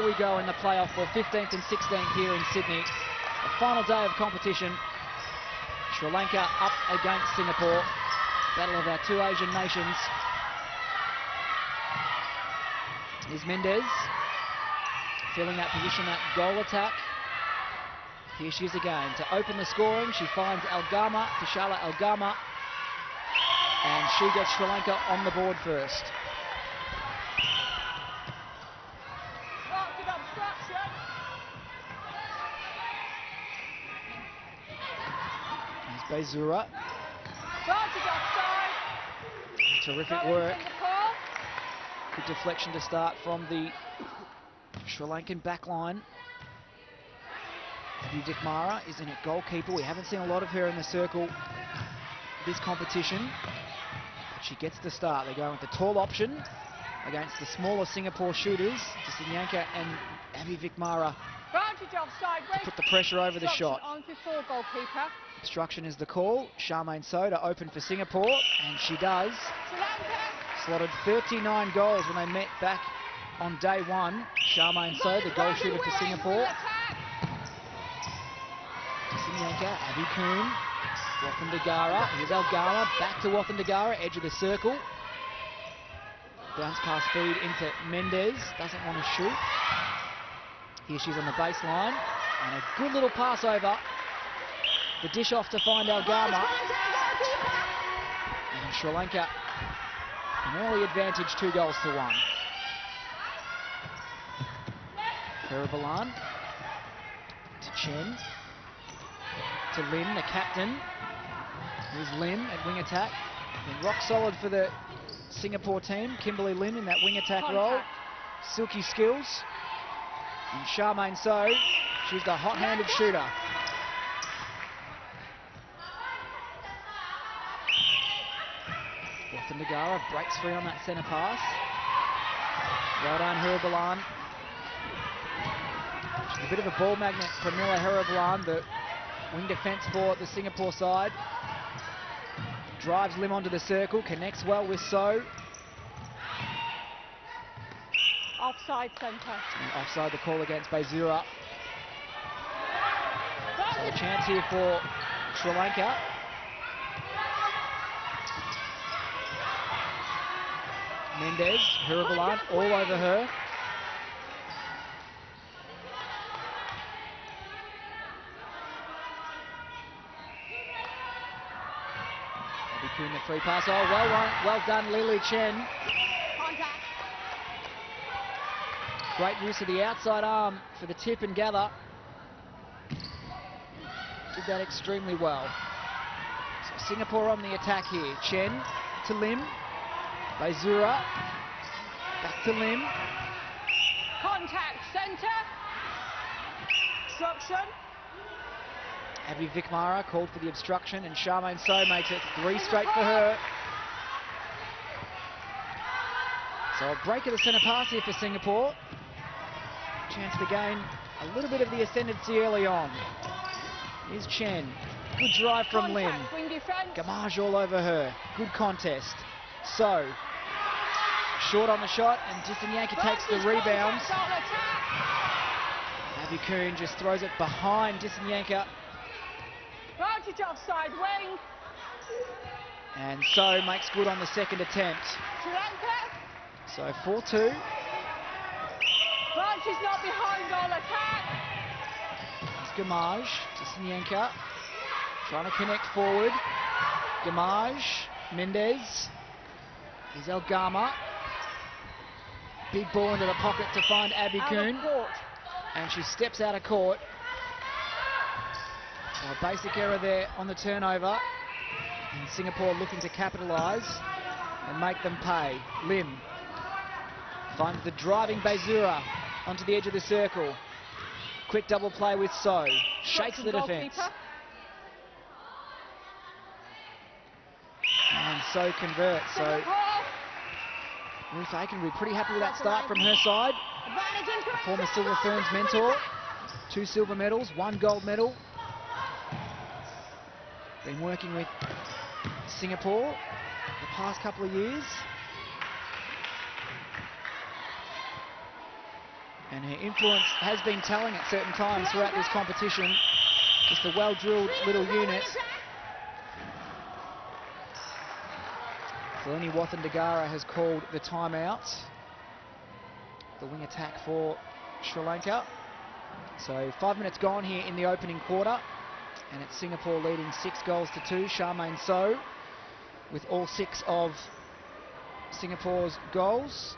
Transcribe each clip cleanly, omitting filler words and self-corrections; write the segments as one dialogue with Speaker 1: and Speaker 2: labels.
Speaker 1: we go in the playoff for 15th and 16th here in Sydney. The final day of competition. Sri Lanka up against Singapore. Battle of our two Asian nations. Is Mendez filling that position, that goal attack. Here she is again to open the scoring. She finds Algama, Tishala Algama, and she gets Sri Lanka on the board first. Here's Baizura. Terrific work. Good deflection to start from the Sri Lankan backline. Abhi Vikmara is in at goalkeeper. We haven't seen a lot of her in the circle this competition, but she gets the start. They're going with the tall option against the smaller Singapore shooters, Dissanyanka and Abhi Vikmara, to put the pressure over the shot. Obstruction is the call. Charmaine So to open for Singapore, and she does. Slotted 39 goals when they met back on day one. Charmaine So, the goal shooter for Singapore. Dissanyanka, Abby Kuhn, Wathindagara. Here's Algama, back to Wathindagara, edge of the circle. Bounce pass feed into Mendez, doesn't want to shoot. Here she's on the baseline, and a good little pass over. The dish off to find Algama. And Sri Lanka, an early advantage, 2-1. Heribalan to Chen. To Lim, the captain. Here's Lim at wing attack. Been rock solid for the Singapore team. Kimberly Lim in that wing attack role. Silky skills. And Charmaine So, she's the hot-handed shooter. Wathindagara breaks free on that centre pass. Well done, Heribalan. She's a bit of a ball magnet, Pramila Heribalan, the wing defence for the Singapore side. Drives Lim onto the circle, connects well with So.
Speaker 2: Offside centre.
Speaker 1: And offside, the call against Baizura. So a chance here for Sri Lanka. Mendez, Heribalan, all over her. Abhi the free pass. Oh, well done, Lily Chen.
Speaker 2: Contact.
Speaker 1: Great use of the outside arm for the tip and gather. Did that extremely well. So Singapore on the attack here. Chen to Lim. Baizura. Back to Lim.
Speaker 2: Contact centre. Obstruction.
Speaker 1: Abhi Vikmara called for the obstruction, and Charmaine So makes it 3 straight for her. So a break of the centre pass here for Singapore. Chance to gain a little bit of the ascendancy early on. Here's Chen. Good drive from Lim. Gamage all over her. Good contest. So, short on the shot, and Dissanyanka takes the rebounds. Abhi Kuhn just throws it behind Dissanyanka.
Speaker 2: Advantage offside wing.
Speaker 1: And So makes good on the second attempt.
Speaker 2: Sri Lanka.
Speaker 1: So 4-2.
Speaker 2: Branch is not behind goal attack.
Speaker 1: It's Gamage. Dissanyanka trying to connect forward. Gamage. Mendez. Here's Algama. Big ball into the pocket to find Abhi Kuhn. And she steps out of court. So a basic error there on the turnover. And Singapore looking to capitalise and make them pay. Lim finds the driving Baizura onto the edge of the circle. Quick double play with So. Shakes the defence. And So converts. So Ruth Aiken will be pretty happy with that start from her side. A former Silver Ferns mentor. 2 silver medals, 1 gold medal. Been working with Singapore the past couple of years. And her influence has been telling at certain times throughout this competition. Just a well-drilled little unit. Zeleny Wathandagara has called the timeout. The wing attack for Sri Lanka. So 5 minutes gone here in the opening quarter. And it's Singapore leading 6-2. Charmaine So with all 6 of Singapore's goals.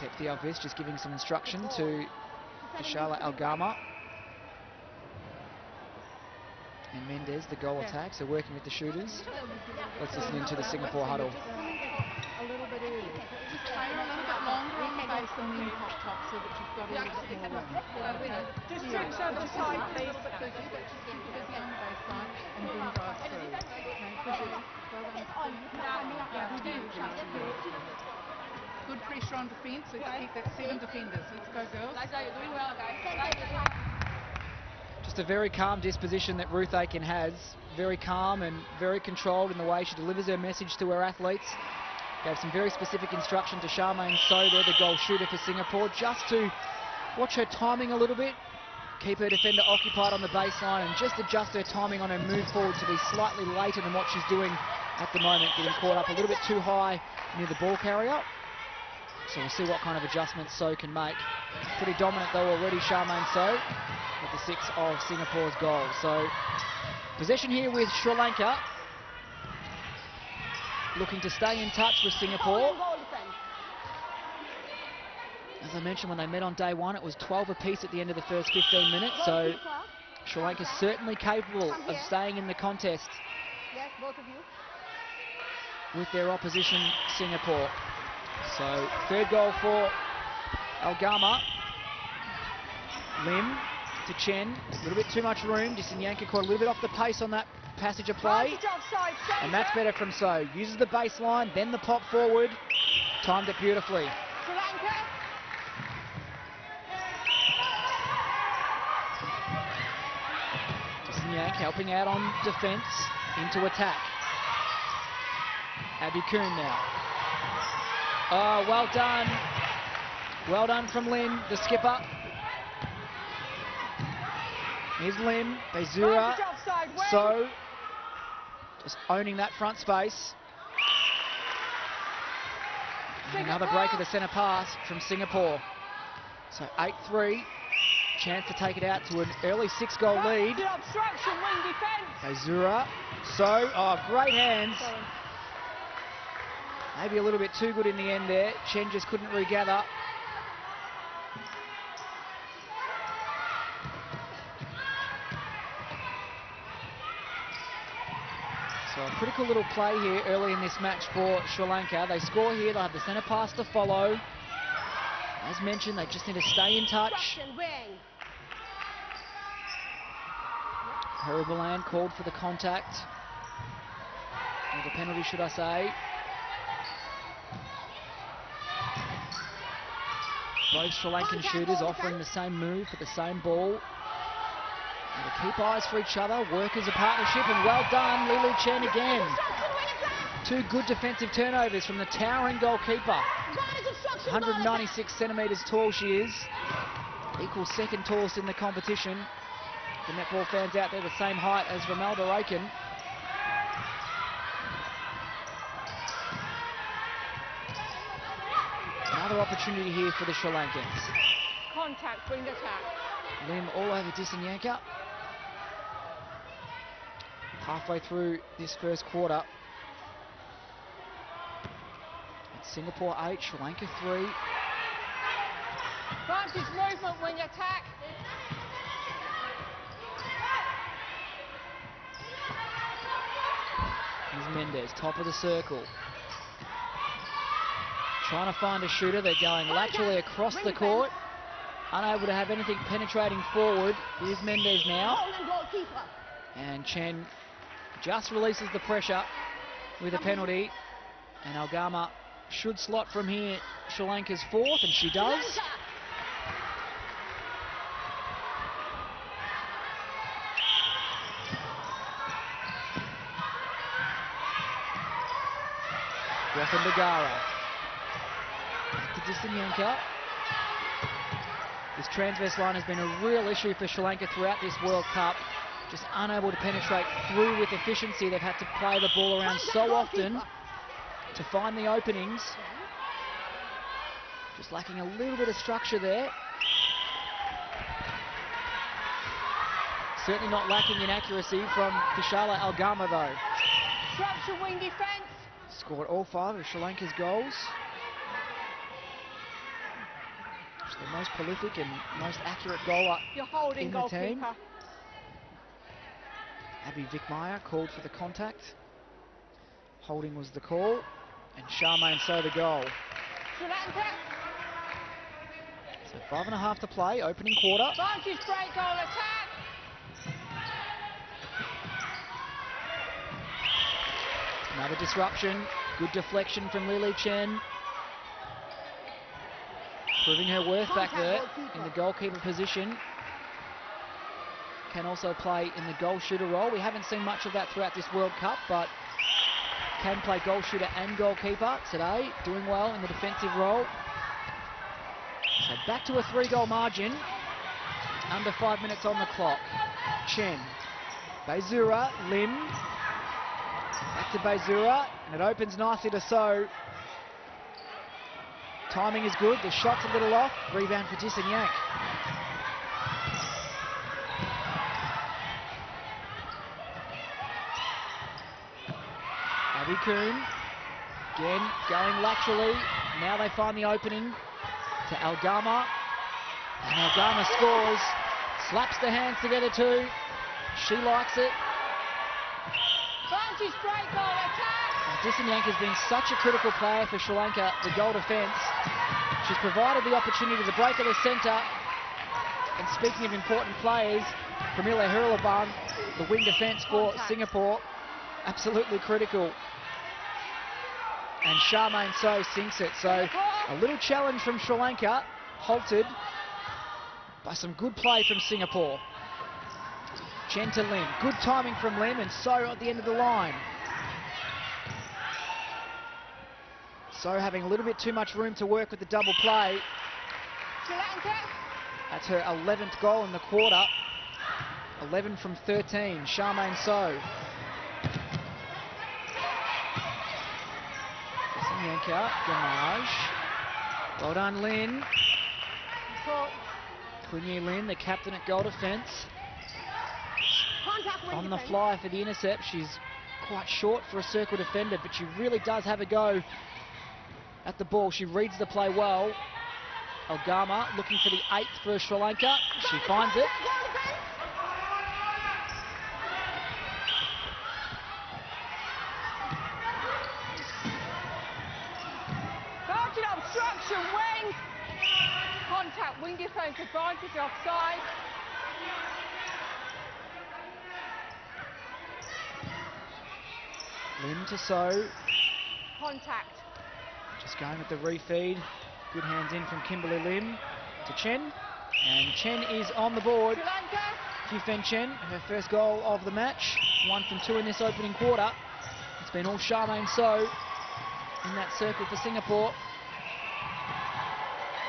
Speaker 1: Tepthi Alvis just giving some instruction to Tishala Algama. And Mendez, the goal attack, so working with the shooters. Let's listen into the Singapore huddle.
Speaker 3: A little bit early. Just play a little bit longer on the base and then top so that you've got a little bit more room.
Speaker 2: Just tricks over the side, please.
Speaker 3: Just keep it busy on the baseline and then drive through. Okay, good job. Well done. Yeah, we do. Good pressure on defence. Let's keep that 7 defenders. Let's go, girls.
Speaker 2: You're doing well, guys.
Speaker 1: Just a very calm disposition that Ruth Aiken has. Very calm and very controlled in the way she delivers her message to her athletes. Gave some very specific instruction to Charmaine So, there, the goal shooter for Singapore, just to watch her timing a little bit, keep her defender occupied on the baseline and just adjust her timing on her move forward to be slightly later than what she's doing at the moment, getting caught up a little bit too high near the ball carrier. So we'll see what kind of adjustments So can make. Pretty dominant though already, Charmaine So, with the 6 of Singapore's goals. So possession here with Sri Lanka, looking to stay in touch with Singapore. As I mentioned, when they met on day one, it was 12 apiece at the end of the first 15 minutes. So Sri Lanka is certainly capable of staying in the contest with their opposition, Singapore. So third goal for Algama. Lim to Chen, a little bit too much room. Dissanyanka caught a little bit off the pace on that passage of play. And that's better from So. Uses the baseline, then the pop forward. Timed it beautifully.
Speaker 2: Sri Lanka.
Speaker 1: Dissanyanka helping out on defence, into attack. Abby Kuhn now. Oh, well done. Well done from Lim, the skipper. Here's Lim, Bezura, So, just owning that front space. And another break of the centre pass from Singapore. So 8-3, chance to take it out to an early 6-goal lead. Bezura, So, oh, great hands. Maybe a little bit too good in the end there. Chen just couldn't regather. So a critical little play here early in this match for Sri Lanka. They score here, they'll have the centre pass to follow. As mentioned, they just need to stay in touch. Heribalan called for the contact. Or the penalty, should I say. Both Sri Lankan shooters offering the same move for the same ball. And to keep eyes for each other, work as a partnership, and well done, Lily Chen again. 2 good defensive turnovers from the towering goalkeeper. 196 centimetres tall she is. Equals second tallest in the competition. The netball fans out there the same height as Romelda Aiken. Another opportunity here for the Sri Lankans.
Speaker 2: Contact, wing attack.
Speaker 1: Lim all over Dissanyanka. Halfway through this first quarter. It's Singapore 8, Sri Lanka 3.
Speaker 2: Vantage movement, wing attack.
Speaker 1: Here's Mendez, top of the circle. Trying to find a shooter. They're going laterally across the court. Unable to have anything penetrating forward. Here's Mendez now. And Chen just releases the pressure with a penalty. And Algama should slot from here Sri Lanka's 4th, and she does. Wathandagara. Dissanyenka. This transverse line has been a real issue for Sri Lanka throughout this World Cup. Just unable to penetrate through with efficiency. They've had to play the ball around so often to find the openings. Just lacking a little bit of structure there. Certainly not lacking in accuracy from Kishala Algama though.
Speaker 2: Structure wing defence.
Speaker 1: Scored all 5 of Sri Lanka's goals. She's the most prolific and most accurate goaler
Speaker 2: You're holding
Speaker 1: in the team.
Speaker 2: goalkeeper.
Speaker 1: Abby Vickmeyer called for the contact. Holding was the call. And Charmaine So the goal.
Speaker 2: Sri Lanka.
Speaker 1: So 5.5 to play, opening quarter.
Speaker 2: Vantage break goal attack.
Speaker 1: Another disruption. Good deflection from Lily Chen. Proving her worth back there in the goalkeeper position. Can also play in the goal shooter role. We haven't seen much of that throughout this World Cup, but can play goal shooter and goalkeeper today. Doing well in the defensive role. So back to a 3-goal margin. Under 5 minutes on the clock. Chen. Baizura, Lim. Back to Baizura, and it opens nicely to So. Timing is good, the shot's a little off. Rebound for Dissanyank. Abby Kuhn, again going laterally. Now they find the opening to Algama. And Algama scores, slaps the hands together too. She likes it.
Speaker 2: Vantage break goal attack.
Speaker 1: Dissanyank has been such a critical player for Sri Lanka, the goal defence. She's provided the opportunity to break at the centre. And speaking of important players, Pramila Hurulaban, the wing defence for Singapore, absolutely critical. And Charmaine So sinks it. So a little challenge from Sri Lanka, halted by some good play from Singapore. Chen to Lim. Good timing from Lim, and So at the end of the line. So having a little bit too much room to work with the double play.
Speaker 2: Sri Lanka.
Speaker 1: That's her 11th goal in the quarter. 11 from 13. Charmaine So. Dissanyenka, Gamage. Well done, Lin. Kunyi Lin, the captain at goal defence.
Speaker 2: Contact wing
Speaker 1: On the
Speaker 2: defence.
Speaker 1: fly for the intercept. She's quite short for a circle defender, but she really does have a go at the ball. She reads the play well. Algama looking for the 8th for Sri Lanka. She finds it.
Speaker 2: Target obstruction wing. Contact wing defence advantage offside.
Speaker 1: Lim to So.
Speaker 2: Contact.
Speaker 1: Just going with the refeed. Good hands in from Kimberly Lim to Chen. And Chen is on the board.
Speaker 2: Sri Lanka.
Speaker 1: Qifen Chen, her first goal of the match. 1 from 2 in this opening quarter. It's been all Charmaine So in that circle for Singapore.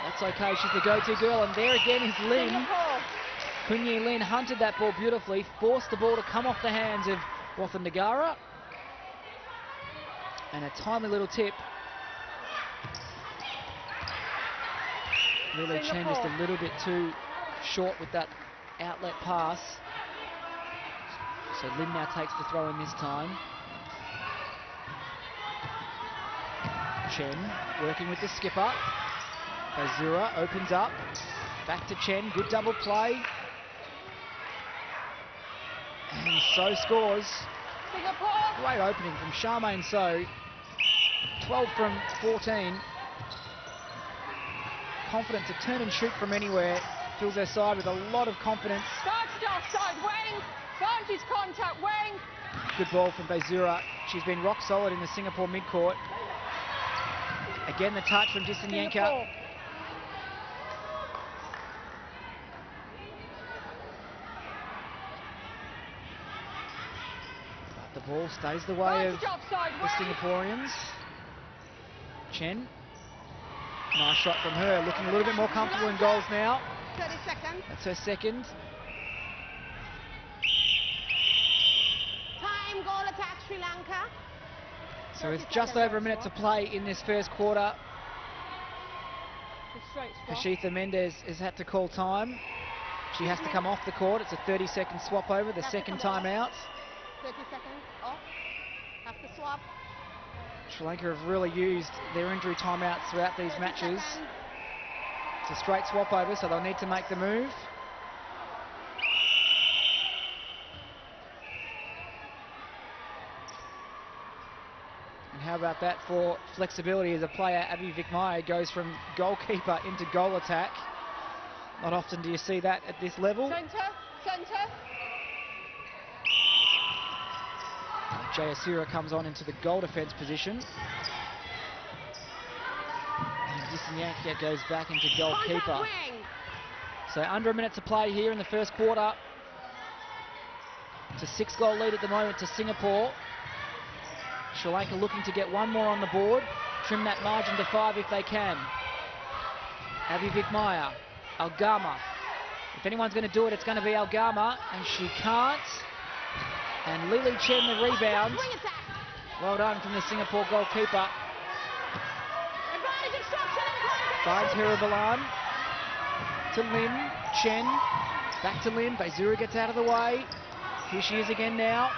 Speaker 1: That's okay, she's the go-to girl. And there again is Lim.
Speaker 2: Singapore.
Speaker 1: Kunyi Lin hunted that ball beautifully, forced the ball to come off the hands of Wathan Nagara. And a timely little tip. Lily Chen just a little bit too short with that outlet pass. So Lim now takes the throw in this time. Chen working with the skipper. Baizura opens up. Back to Chen, good double play. And So scores.
Speaker 2: Singapore.
Speaker 1: Great opening from Charmaine So. 12 from 14. Confident to turn and shoot from anywhere. Fills their side with a lot of confidence.
Speaker 2: Started offside wing. Vantage contact wing.
Speaker 1: Good ball from Baizura. She's been rock solid in the Singapore midcourt. Again, the touch from Dissanyenka.
Speaker 2: Singapore.
Speaker 1: But the ball stays the way of
Speaker 2: Vantage offside
Speaker 1: the
Speaker 2: wing.
Speaker 1: Singaporeans. Chen. Nice shot from her, looking a little bit more comfortable in goals now.
Speaker 3: 30 seconds.
Speaker 1: That's her second.
Speaker 3: Time, goal attack, Sri Lanka.
Speaker 1: So it's just over a minute to play in this first quarter. Hashitha Mendez has had to call time. She has to come off the court. It's a 30-second swap over, the second time out.
Speaker 3: 30 seconds off. Have to swap.
Speaker 1: Sri Lanka have really used their injury timeouts throughout these matches. It's a straight swap over, so they'll need to make the move. And how about that for flexibility as a player? Abhi Vikmaya goes from goalkeeper into goal attack. Not often do you see that at this level.
Speaker 2: Centre.
Speaker 1: Jayasira comes on into the goal defence position. And Dissanyanka goes back into goalkeeper. So under a minute to play here in the first quarter. It's a 6-goal lead at the moment to Singapore. Sri Lanka looking to get one more on the board, trim that margin to 5 if they can. Abhi Vikmaya, Algama. If anyone's going to do it, it's going to be Algama, and she can't. And Lily Chen the rebound. Well done from the Singapore goalkeeper. Finds Hirabalan to Lim. Chen back to Lim. Baizuru gets out of the way. Here she is again now.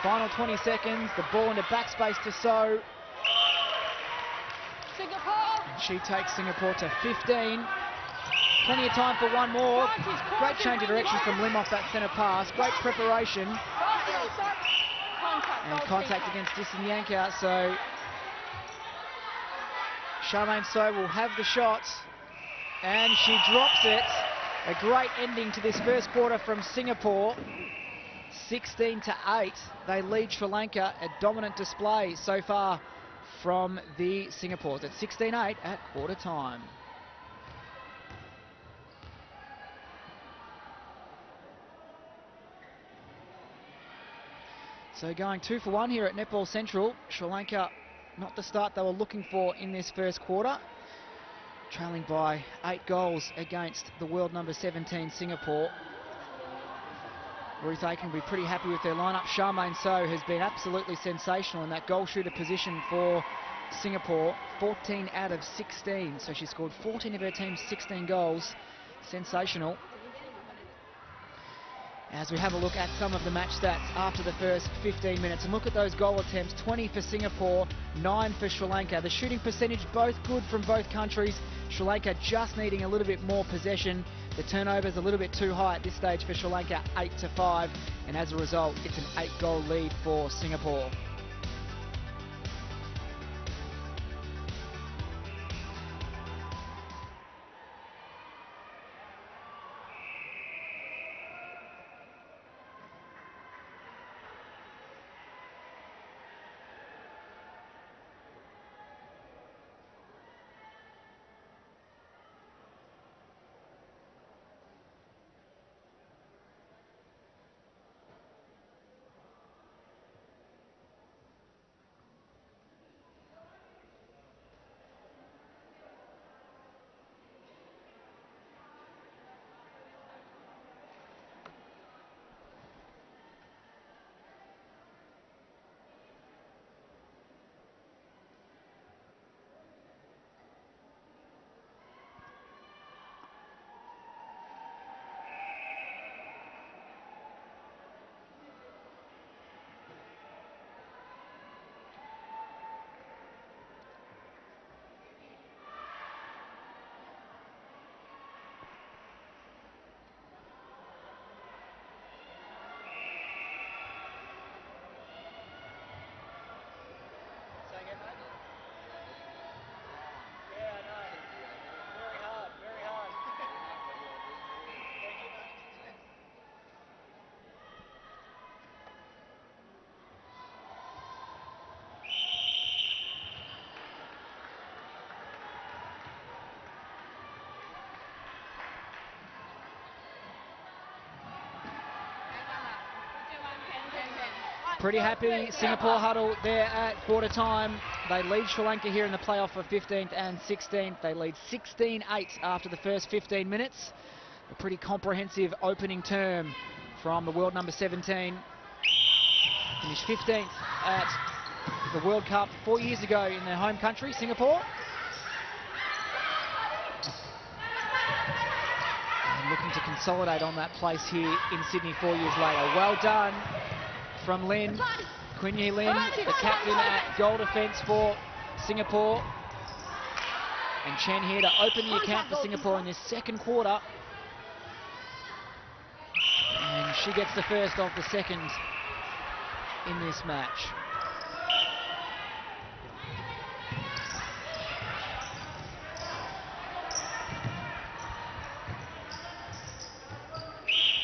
Speaker 1: Final 20 seconds. The ball into backspace to So.
Speaker 2: Singapore.
Speaker 1: And she takes Singapore to 15. Plenty of time for one more. Great change of direction from Lim off that centre pass. Great preparation. And contact against Dissanyanka. So Charmaine So will have the shot. And she drops it. A great ending to this first quarter from Singapore. 16-8. They lead Sri Lanka. A dominant display so far from the Singapores. It's 16-8 at quarter time. So going 2 for 1 here at Netball Central. Sri Lanka, not the start they were looking for in this first quarter. Trailing by 8 goals against the world number 17 Singapore. Ruth Aiken will be pretty happy with their lineup. Charmaine So has been absolutely sensational in that goal shooter position for Singapore. 14 out of 16. So she scored 14 of her team's 16 goals. Sensational. As we have a look at some of the match stats after the first 15 minutes. And look at those goal attempts. 20 for Singapore, 9 for Sri Lanka. The shooting percentage both good from both countries. Sri Lanka just needing a little bit more possession. The turnover's a little bit too high at this stage for Sri Lanka, 8-5. And as a result, it's an 8-goal lead for Singapore. Pretty happy Singapore huddle there at quarter time. They lead Sri Lanka here in the playoff for 15th and 16th. They lead 16-8 after the first 15 minutes. A pretty comprehensive opening term from the world number 17. Finished 15th at the World Cup 4 years ago in their home country, Singapore. And looking to consolidate on that place here in Sydney 4 years later. Well done from Lin. Quinn Yi Lin, the captain at goal defence for Singapore. And Chen here to open the account for Singapore in this second quarter. And she gets the first of the second in this match.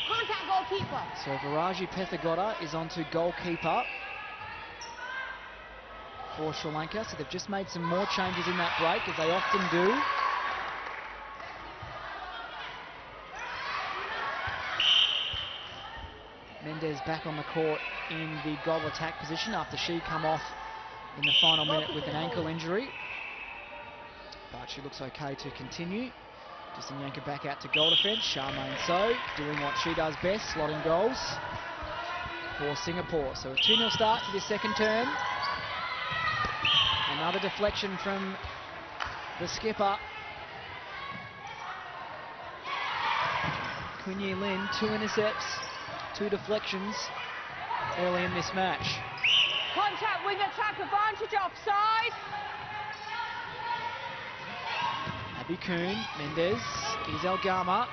Speaker 2: Contact goalkeeper.
Speaker 1: So Viraji Pethagoda is onto goalkeeper for Sri Lanka. So they've just made some more changes in that break, as they often do. Mendez back on the court in the goal attack position after she come off in the final minute with an ankle injury. But she looks okay to continue. Just Yanka back out to goal defence. Charmaine So doing what she does best, slotting goals for Singapore. So a 2-0 start to this second term. Another deflection from the skipper. Quinn Yi Lin, 2 intercepts, 2 deflections early in this match.
Speaker 2: Contact wing attack advantage offside.
Speaker 1: Abby Kuhn, Mendez, is Elgama,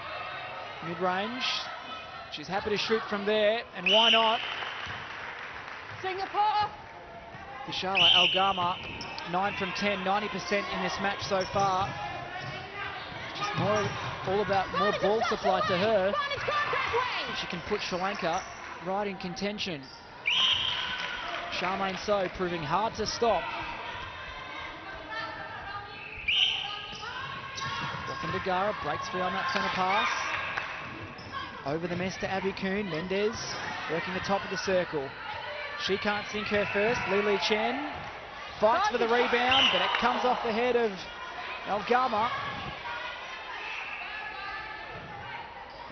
Speaker 1: mid-range. She's happy to shoot from there, and why not?
Speaker 2: Singapore.
Speaker 1: Vishala Elgama, 9 from 10, 90% in this match so far. Just all about more ball supply to her. She can put Sri Lanka right in contention. Charmaine So proving hard to stop. Wakandagara breaks free on that centre pass. Over the mess to Abby Kuhn. Mendez working the top of the circle. She can't sink her first. Lili Chen fights for the rebound, but it comes off the head of Elgama.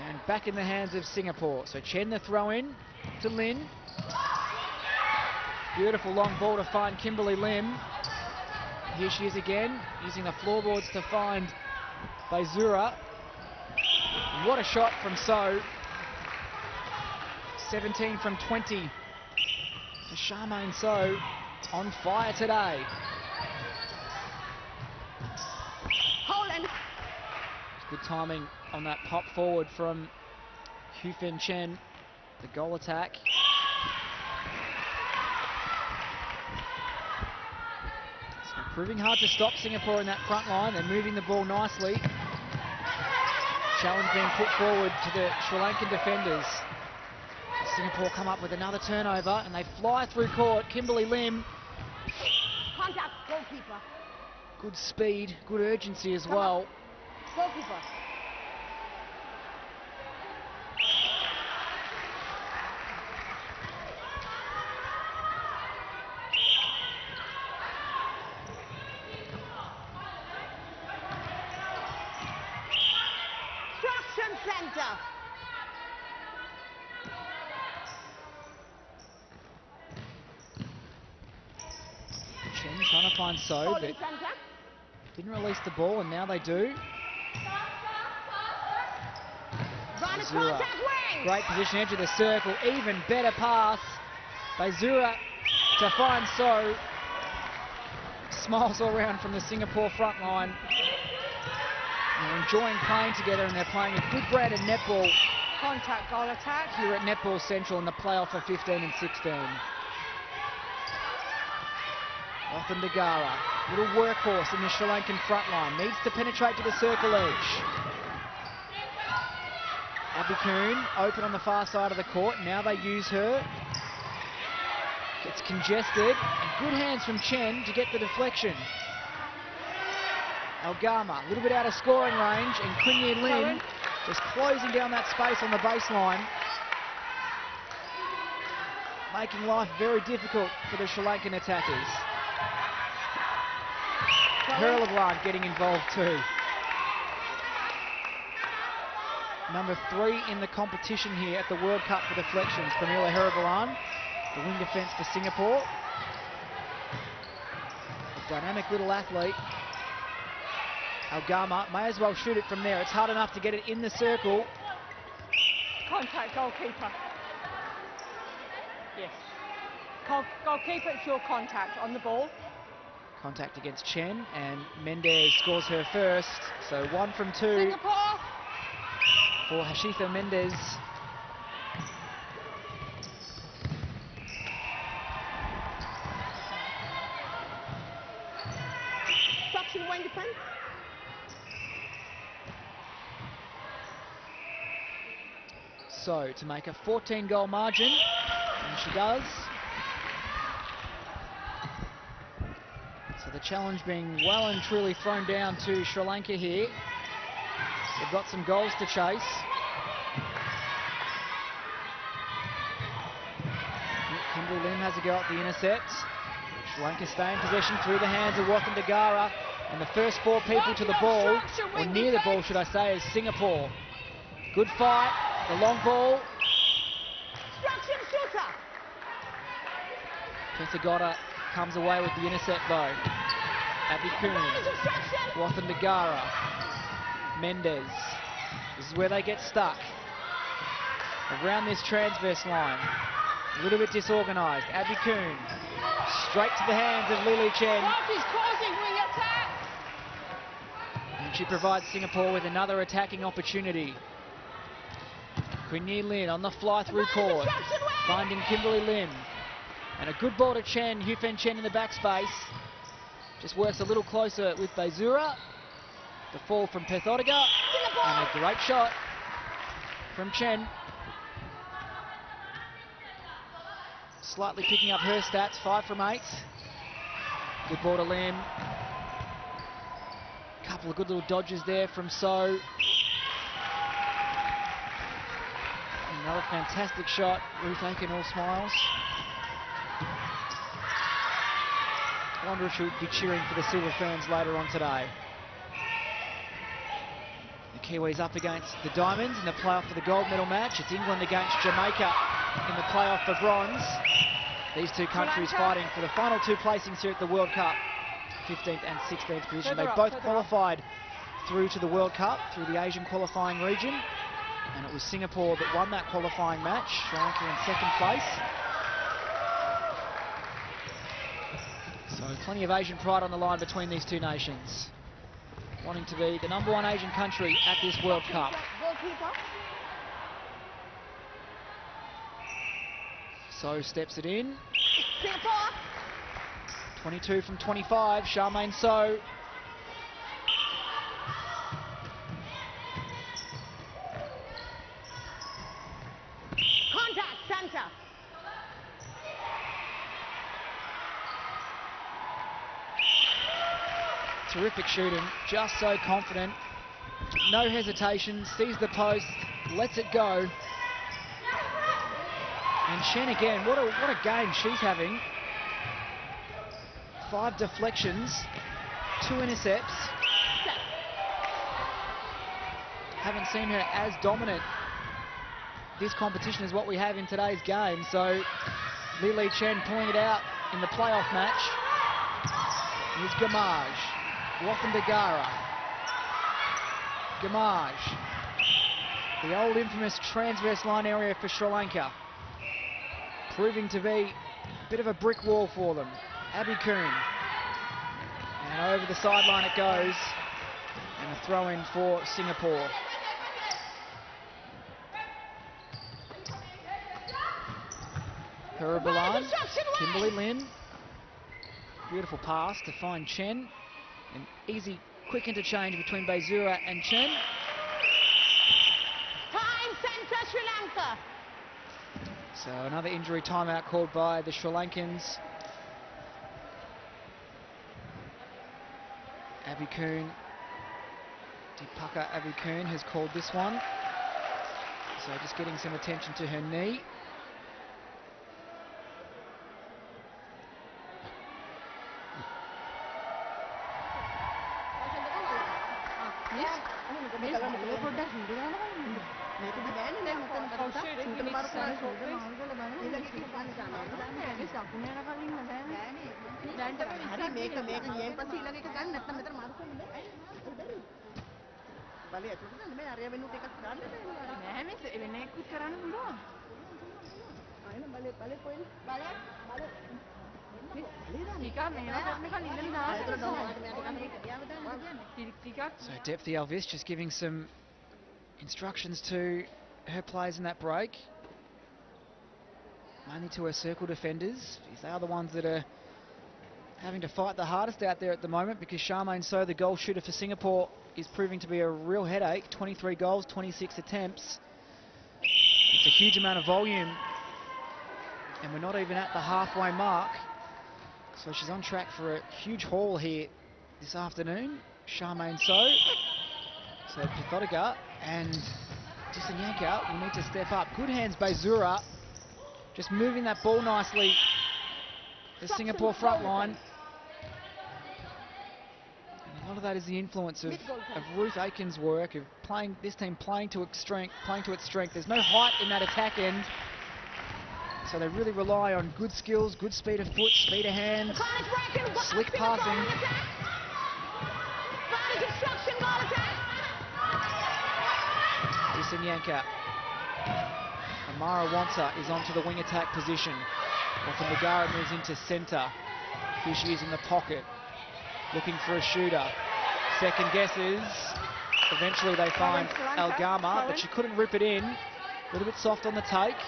Speaker 1: And back in the hands of Singapore. So Chen the throw in to Lin. Beautiful long ball to find Kimberly Lim. Here she is again, using the floorboards to find Baizura. And what a shot from So. 17 from 20. For Charmaine So, on fire today.
Speaker 2: Holland.
Speaker 1: Good timing on that pop forward from Hufen Chen. The goal attack. So proving hard to stop Singapore in that front line. They're moving the ball nicely. Challenge being put forward to the Sri Lankan defenders. Singapore come up with another turnover and they fly through court. Kimberly Lim.
Speaker 2: Contact goalkeeper.
Speaker 1: Good speed, good urgency as well.
Speaker 2: Goalkeeper. Instruction center.
Speaker 1: Chen trying to find So, but didn't release the ball, and now they do. Baizura. Great position, edge of the circle, even better pass. Baizura to find So. Smiles all around from the Singapore front line. They're enjoying playing together, and they're playing a good brand of netball.
Speaker 2: Contact goal attack.
Speaker 1: Here at Netball Central in the playoff for 15 and 16. Wakandagara, little workhorse in the Sri Lankan front line, needs to penetrate to the circle edge. Abby Kuhn open on the far side of the court. Now they use her. Gets congested. And good hands from Chen to get the deflection. Elgama, a little bit out of scoring range, and Quinn Yi Lin just closing down that space on the baseline. Making life very difficult for the Sri Lankan attackers. Herleblant getting involved too. Number 3 in the competition here at the World Cup for deflections, Pramila Herleblant, the wing defence for Singapore. A dynamic little athlete. Algama may as well shoot it from there. It's hard enough to get it in the circle.
Speaker 2: Contact, goalkeeper. Yes. Goalkeeper, it's your contact on the ball.
Speaker 1: Contact against Chen, and Mendez scores her first. So 1 from 2
Speaker 2: Singapore.
Speaker 1: for Hashitha Mendez.
Speaker 2: Obstruction, wing defence.
Speaker 1: So to make a 14-goal margin, and she does. So the challenge being well and truly thrown down to Sri Lanka here. They've got some goals to chase. Kimberly Lim has a go at the intercept. Sri Lanka stay in possession through the hands of Wathan Dagara. And the first 4 people to the ball, or near the ball should I say, is Singapore. Good fight, the long ball. Pethagotta comes away with the intercept though. Abby Coon, Wathan Dagara, Mendez. This is where they get stuck. Around this transverse line. A little bit disorganised. Abby Coon, straight to the hands of Lily Chen. And she provides Singapore with another attacking opportunity. Quinn Yi Lin on the fly-through court, finding Kimberly Lim. And a good ball to Chen, Hufen Chen in the backspace. Just works a little closer with Bezura. The fall from Pethodega, and a great shot from Chen. Slightly picking up her stats, 5 from 8. Good ball to Lim. Couple of good little dodges there from So. Another fantastic shot, Ruth Aiken all smiles. I wonder if she'll be cheering for the Silver Ferns later on today. The Kiwis up against the Diamonds in the playoff for the gold medal match. It's England against Jamaica in the playoff for bronze. These two countries fighting for the final 2 placings here at the World Cup. 15th and 16th position. They both qualified through to the World Cup through the Asian qualifying region. And it was Singapore that won that qualifying match. Sri Lanka in 2nd place. So plenty of Asian pride on the line between these two nations. Wanting to be the #1 Asian country at this World Cup. So steps it in. 22 from 25, Charmaine So.
Speaker 2: Contact, centre.
Speaker 1: Terrific shooting, just so confident. No hesitation, sees the post, lets it go. And Chen again, what a game she's having. 5 deflections, 2 intercepts. Haven't seen her as dominant this competition as what we have in today's game. So Lily Chen pulling it out in the playoff match. Here's Gamage, Wathan Dagara, Gamage. The old infamous transverse line area for Sri Lanka. Proving to be a bit of a brick wall for them. Abby Coon. And over the sideline it goes. And a throw in for Singapore. Hurabalan, Kimberly Lim. Beautiful pass to find Chen. An easy, quick interchange between Bezura and Chen.
Speaker 2: Time, centre, Sri Lanka.
Speaker 1: So another injury timeout called by the Sri Lankans. Abby Coon, Dipaka Abby Coon has called this one. So just getting some attention to her knee.
Speaker 3: Miss, boleh produk sudah kan? Itu di mana nih? Mungkin produk. Mungkin baru kan sudah mau boleh banget. Ini lagi kipan sama. Miss, aku ni nak kali mana? Dan tapi hari mereka yang pasti lagi ke sana. Nanti mereka malu kan? Balik tu kan? Mereka hari menu dekat sana. Nah, Miss, ini nak ikut kerana belum? Ayo balik poin. Balik.
Speaker 1: So Depthy Elvis just giving some instructions to her players in that break. Mainly to her circle defenders, because they are the ones that are having to fight the hardest out there at the moment, because Charmaine So, the goal shooter for Singapore, is proving to be a real headache. 23 goals, 26 attempts. It's a huge amount of volume, and we're not even at the halfway mark. So she's on track for a huge haul here this afternoon. Charmaine So Pithotica and Disanyanka will need to step up. Good hands, Bezura. Just moving that ball nicely. The Singapore front line. And a lot of that is the influence of Ruth Aiken's work, of playing this team playing to its strength. There's no height in that attack end. So they really rely on good skills, good speed of foot, speed of hands, slick passing. Disanyanka. Amara Wansa is onto the wing attack position. Often Nagara moves into centre. Here she is in the pocket, looking for a shooter. Second guesses. Eventually they find Algama, but she couldn't rip it in. A little bit soft on the take.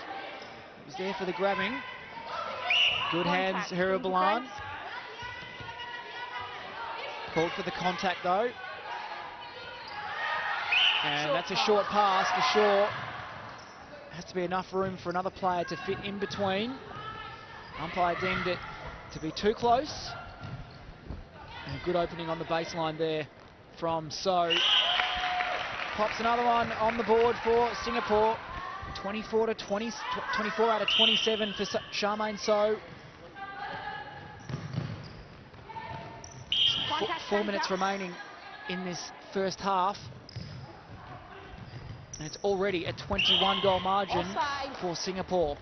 Speaker 1: Was there for the grabbing. Good hands, Hera Balan. Called for the contact though. And that's a short pass for sure. Has to be enough room for another player to fit in between. Umpire deemed it to be too close. And a good opening on the baseline there from So. Pops another one on the board for Singapore. 24 out of 27 for Charmaine So. 4 minutes remaining in this first half. And it's already a 21-goal margin for Singapore.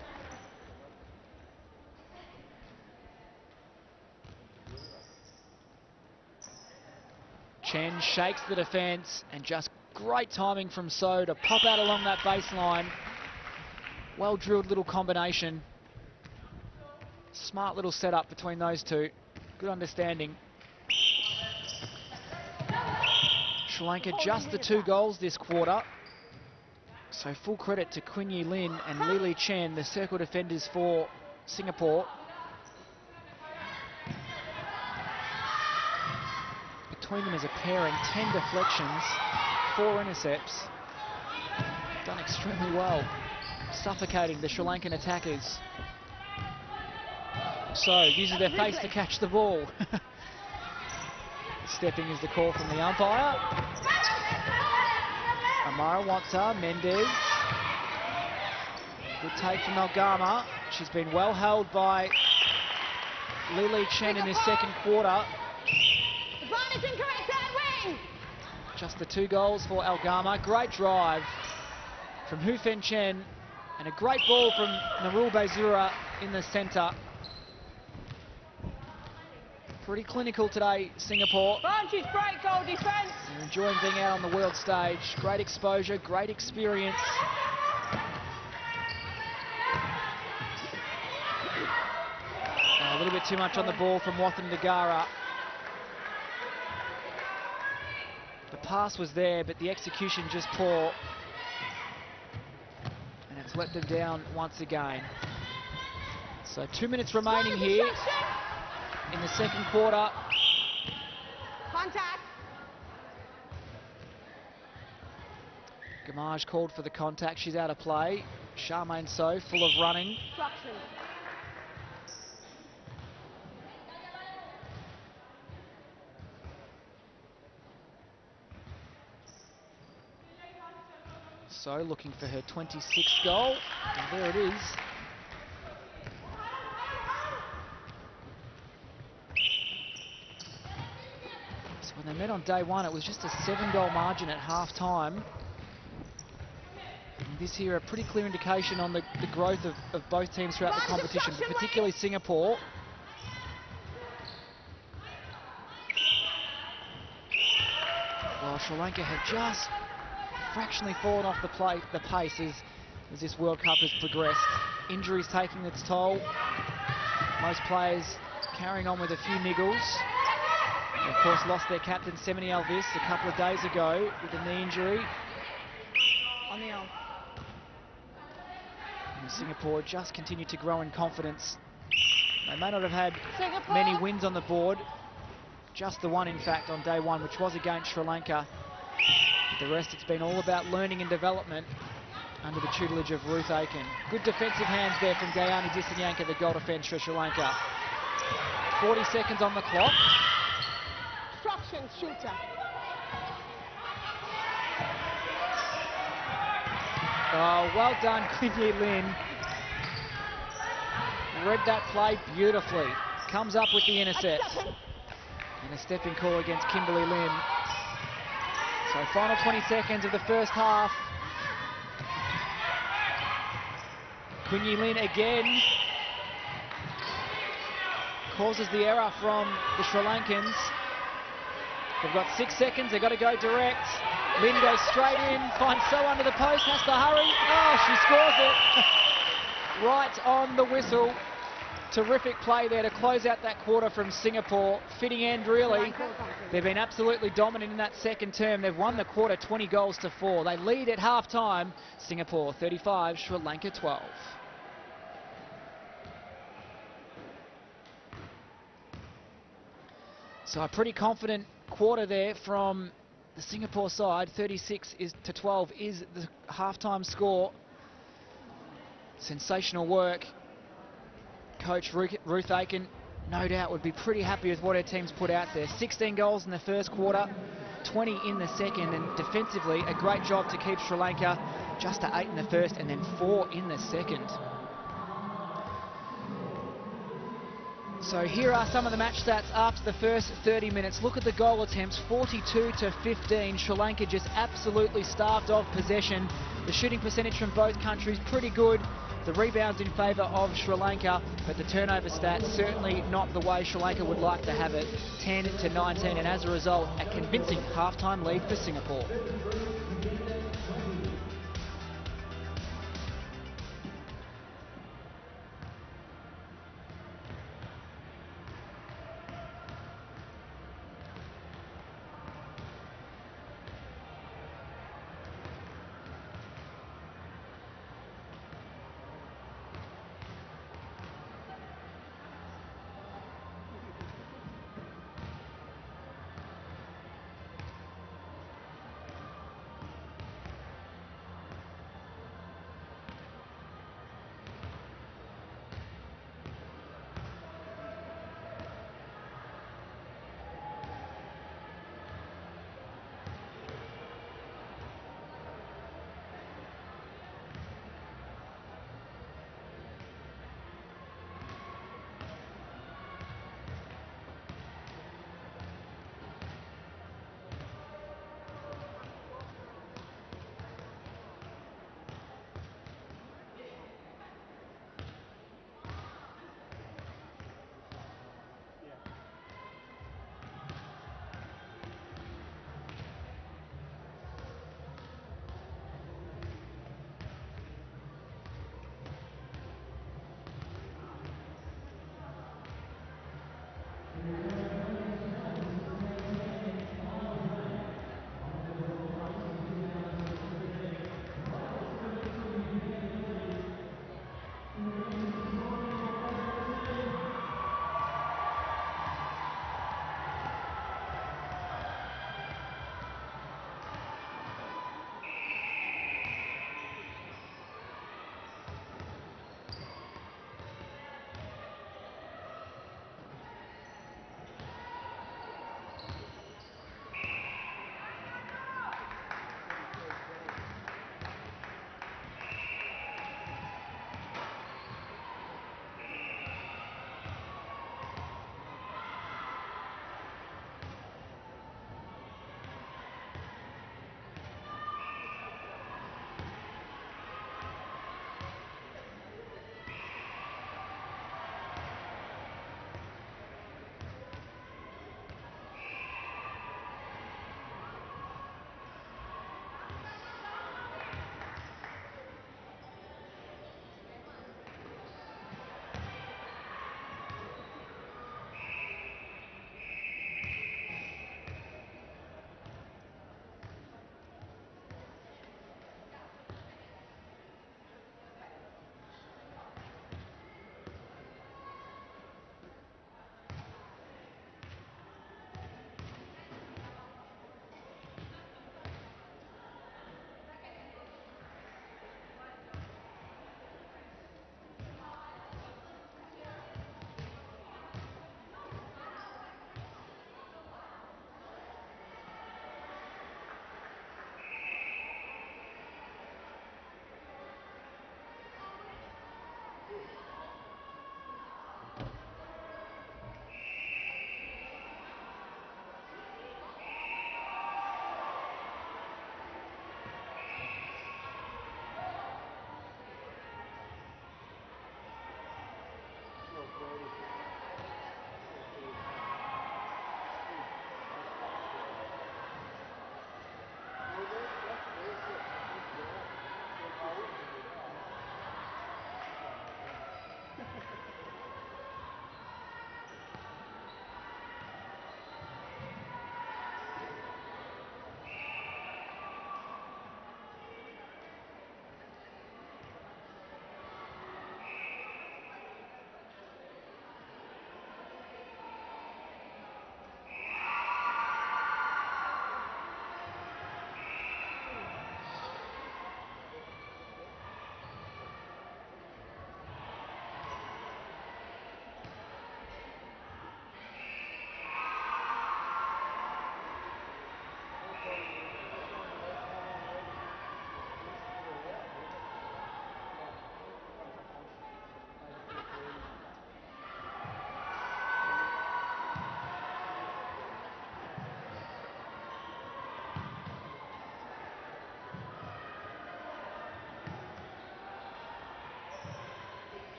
Speaker 1: Chen shakes the defence, and just great timing from So to pop out along that baseline. Well drilled little combination. Smart little setup between those two. Good understanding. Sri Lanka just the 2 goals this quarter. So full credit to Quinn Yi Lin and Lily Chen, the circle defenders for Singapore. Between them as a pairing, 10 deflections, 4 intercepts. Done extremely well, suffocating the Sri Lankan attackers. So uses their face to catch the ball. Stepping is the call from the umpire. Amara Wansa, Mendez. Good take from Algama. She's been well held by Lily Chen in this second quarter. Just the 2 goals for Algama. Great drive from Hu Fen Chen and a great ball from Narul Bezura in the centre. Pretty clinical today, Singapore.
Speaker 2: Branches, great goal defence.
Speaker 1: They're enjoying being out on the world stage. Great exposure, great experience. A little bit too much on the ball from Wathan Nagara. The pass was there, but the execution just poor. And it's let them down once again. So 2 minutes remaining here in the second quarter.
Speaker 2: Contact.
Speaker 1: Gamage called for the contact. She's out of play. Charmaine So, full of running. So looking for her 26th goal. And there it is. So when they met on day one. It was just a 7-goal margin at half-time. This here a pretty clear indication on the growth of both teams throughout the competition, but particularly Singapore. Well, Sri Lanka have just fractionally fallen off the pace as this World Cup has progressed. Injuries taking its toll. Most players carrying on with a few niggles. They, of course, lost their captain, Semeni Alvis, a couple of days ago with a knee injury.
Speaker 3: On the arm.
Speaker 1: And Singapore just continued to grow in confidence. They may not have had
Speaker 2: Singapore.
Speaker 1: many wins on the board. Just the one, in fact, on day one, which was against Sri Lanka. But the rest, it's been all about learning and development under the tutelage of Ruth Aiken. Good defensive hands there from Gayani Dissanyanka, the goal defence for Sri Lanka. 40 seconds on the clock.
Speaker 2: Obstruction shooter.
Speaker 1: Oh, well done, Quinyi Lin. Read that play beautifully. Comes up with the intercept. And a stepping call against Kimberly Lin. So final 20 seconds of the first half. Quinyi Lin again causes the error from the Sri Lankans. They've got 6 seconds, they've got to go direct. Lin goes straight in, finds So under the post, has to hurry. Oh, she scores it. Right on the whistle. Terrific play there to close out that quarter from Singapore. Fitting end, really. They've been absolutely dominant in that second term. They've won the quarter 20-4. They lead at half-time. Singapore 35, Sri Lanka 12. So a pretty confident quarter there from the Singapore side. 36-12 is the half-time score. Sensational work. Coach Ruth Aiken, no doubt, would be pretty happy with what her team's put out there. 16 goals in the first quarter, 20 in the second, and defensively, a great job to keep Sri Lanka just to 8 in the first and then 4 in the second. So here are some of the match stats after the first 30 minutes. Look at the goal attempts, 42-15. Sri Lanka just absolutely starved of possession. The shooting percentage from both countries pretty good. The rebounds in favour of Sri Lanka, but the turnover stats certainly not the way Sri Lanka would like to have it, 10-19, and as a result, a convincing half-time lead for Singapore.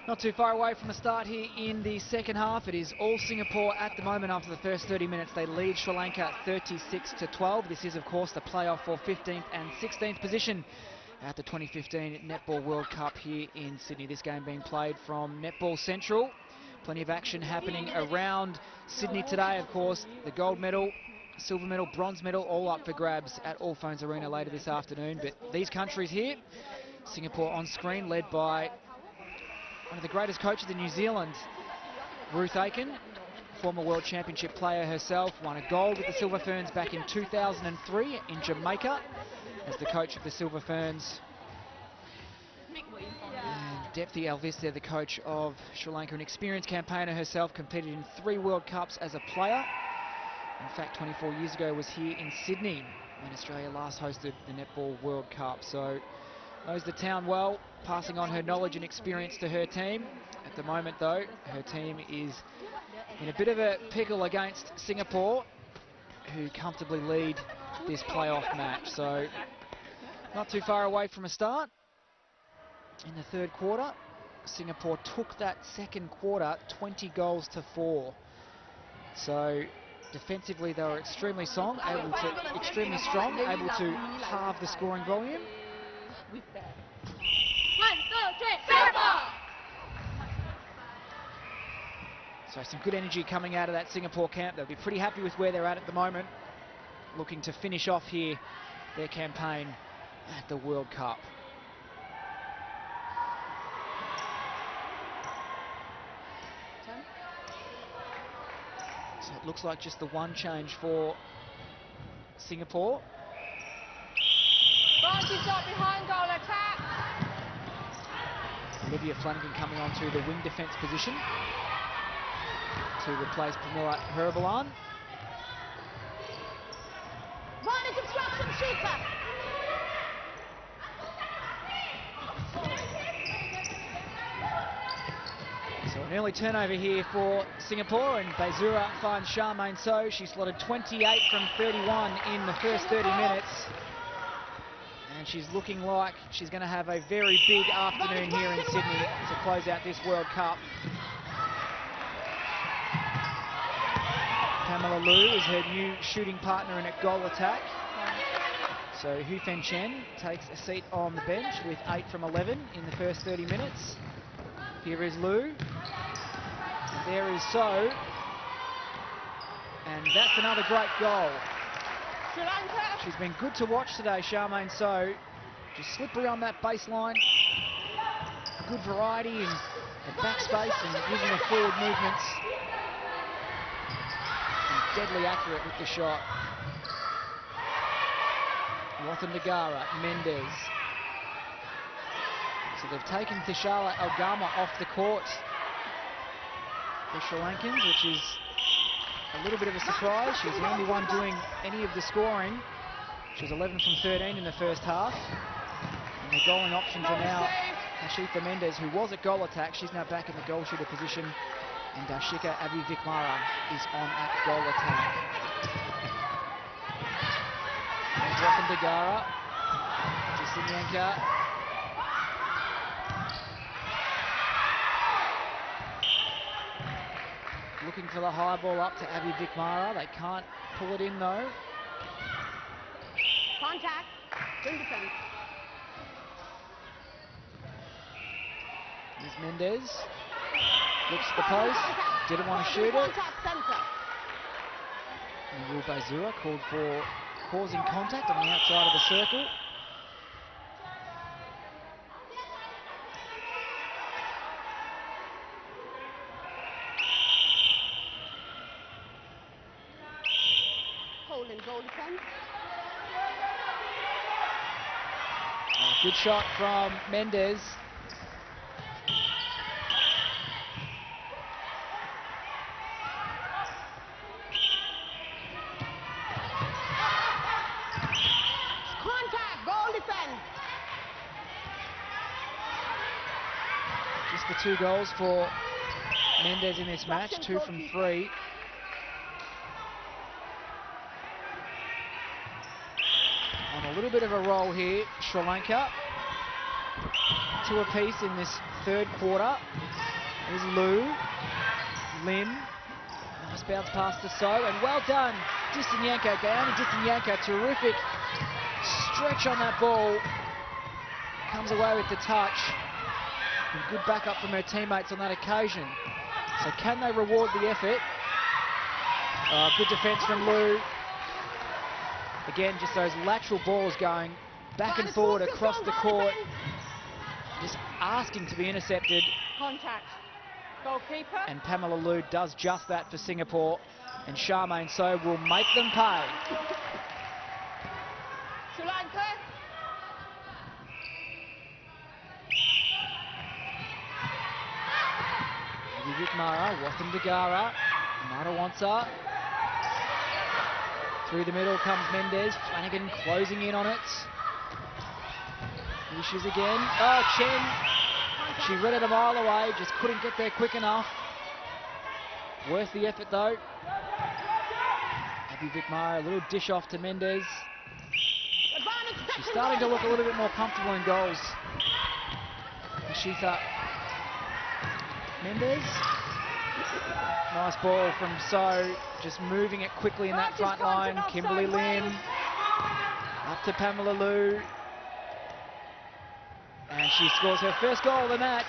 Speaker 1: Not too far away from the start here in the second half. It is all Singapore at the moment after the first 30 minutes. They lead Sri Lanka 36-12. This is, of course, the playoff for 15th and 16th position at the 2015 Netball World Cup here in Sydney. This game being played from Netball Central. Plenty of action happening around Sydney today, of course. The gold medal, silver medal, bronze medal, all up for grabs at Allphones Arena later this afternoon. But these countries here, Singapore on screen, led by one of the greatest coaches in New Zealand, Ruth Aiken, former World Championship player herself, won a gold with the Silver Ferns back in 2003 in Jamaica as the coach of the Silver Ferns. And Depthi Alvista, the coach of Sri Lanka, an experienced campaigner herself, competed in 3 World Cups as a player. In fact, 24 years ago was here in Sydney when Australia last hosted the Netball World Cup. So knows the town well, passing on her knowledge and experience to her team. At the moment, though, her team is in a bit of a pickle against Singapore, who comfortably lead this playoff match. So not too far away from a start. In the third quarter, Singapore took that second quarter 20-4. So defensively, they were extremely strong, able to halve the scoring volume. So some good energy coming out of that Singapore camp. They'll be pretty happy with where they're at the moment, looking to finish off here their campaign at the World Cup. So it looks like just the one change for Singapore.
Speaker 2: Barnsley shot behind goal attack.
Speaker 1: Olivia Flanagan coming on to the wing defence position to replace Pramila Herbalan. So an early turnover here for Singapore, and Baizura finds Charmaine So. She slotted 28 from 31 in the first 30 minutes. And she's looking like she's going to have a very big afternoon here in Sydney to close out this World Cup. Pamela Liu is her new shooting partner in a goal attack. So Hu Fen Chen takes a seat on the bench with 8 from 11 in the first 30 minutes. Here is Liu. There is So. And that's another great goal. She's been good to watch today, Charmaine So. Just slippery on that baseline. Good variety in the backspace and using the forward movements. And deadly accurate with the shot. Wathan Nagara, Mendez. So they've taken Tishala Algama off the court, the Sri Lankans, which is a little bit of a surprise. She's the only one doing any of the scoring. She was 11 from 13 in the first half. And the goaling options are now Hashifa Mendez, who was at goal attack. She's now back in the goal shooter position. And Darshika Abivikmara is on at goal attack. Wathan Nagara, Jasinyanka. Looking for the high ball up to Abivikmara. They can't pull it in though.
Speaker 3: Contact. Wing defense.
Speaker 1: Here's Mendez. Looks at the post. Didn't want to shoot it. And Will Baizura called for causing contact on the outside of the circle.
Speaker 3: Goal defense.
Speaker 1: Good shot from Mendez.
Speaker 3: Contact, goal defense.
Speaker 1: Just the 2 goals for Mendez in this match, 2 from 3. On a little bit of a roll here, Sri Lanka. 2 apiece in this third quarter. There's Lou, Lin, nice bounce pass to So, and well done, Distanyanko, Gayani Distanyanko, terrific stretch on that ball, comes away with the touch, and good backup from her teammates on that occasion. So can they reward the effort? Good defence from Lou. Again, just those lateral balls going back and forward across the court, just asking to be intercepted.
Speaker 2: Contact. Goalkeeper.
Speaker 1: And Pamela Lou does just that for Singapore, and Charmaine So will make them pay.
Speaker 2: Sri Lanka.
Speaker 1: Vivek Mara, Wathan Dagara, Marawansa. Through the middle comes Mendez, Flanagan closing in on it. Wishes again. Oh, Chen. She read it a mile away, just couldn't get there quick enough. Worth the effort though. Abby Vikmara, a little dish off to Mendez. She's starting to look a little bit more comfortable in goals. Nishita Mendez. Nice ball from So, just moving it quickly in that front line. Kimberly Lin. Up to Pamela Lou. And she scores her first goal of the match.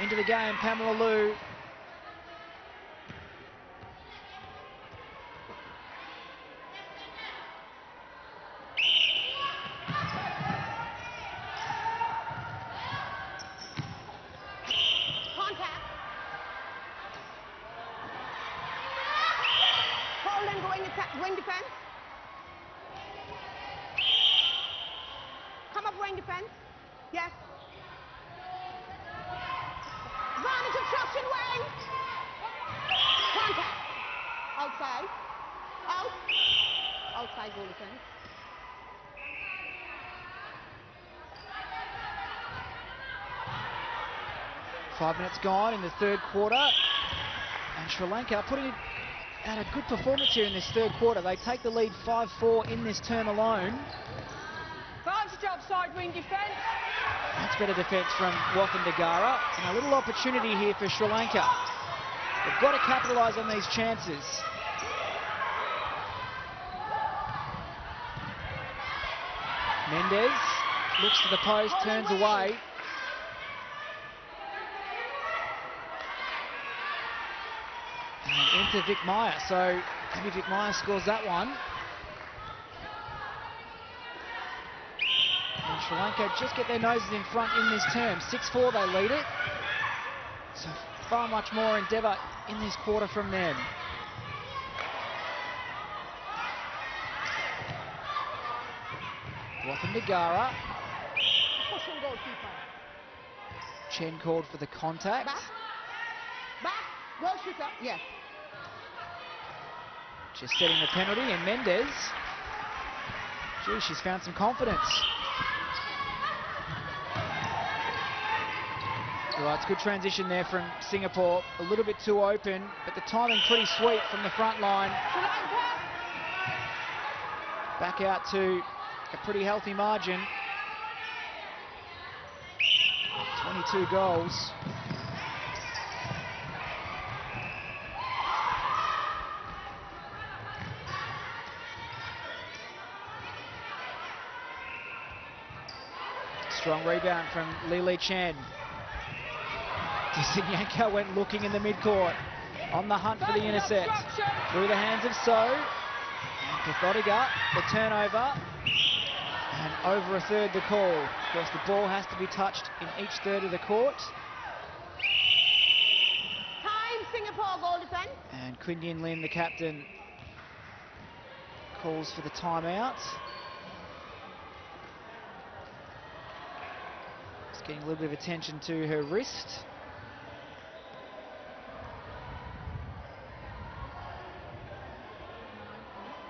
Speaker 1: Into the game, Pamela Lou.
Speaker 3: Contact. Poland going defense. Come up going defense. Yes. Advantage obstruction wing. Contact. Outside. Out. Outside goal defense.
Speaker 1: Five minutes gone in the third quarter. And Sri Lanka putting out a good performance here in this third quarter. They take the lead 5-4 in this term alone.
Speaker 2: Advantage offside wing defence.
Speaker 1: Much better defence from Wathan Dagara. And a little opportunity here for Sri Lanka. They've got to capitalise on these chances. Mendez looks to the post, turns away. And into Vic Meyer. So maybe Vic Meyer scores that one. And Sri Lanka just get their noses in front in this term. 6-4 they lead it. So far much more endeavour in this quarter from them. Wathan Dagara.
Speaker 3: Pushing goalkeeper.
Speaker 1: Chen called for the contact.
Speaker 3: Back. Back. Goal shooter. Yes.
Speaker 1: Just setting the penalty, and Mendez. Gee, she's found some confidence. Right, it's good transition there from Singapore. A little bit too open, but the timing pretty sweet from the front line. Back out to a pretty healthy margin. 22 goals. Strong rebound from Lili Chen. Distanyanko went looking in the midcourt, on the hunt for the intercept. Through the hands of So. And Kathodiga, the turnover. And over a third the call. Of course, the ball has to be touched in each third of the court.
Speaker 3: Time, Singapore goal defense.
Speaker 1: And Quinn Yin Lin, the captain, calls for the timeout. Just getting a little bit of attention to her wrist.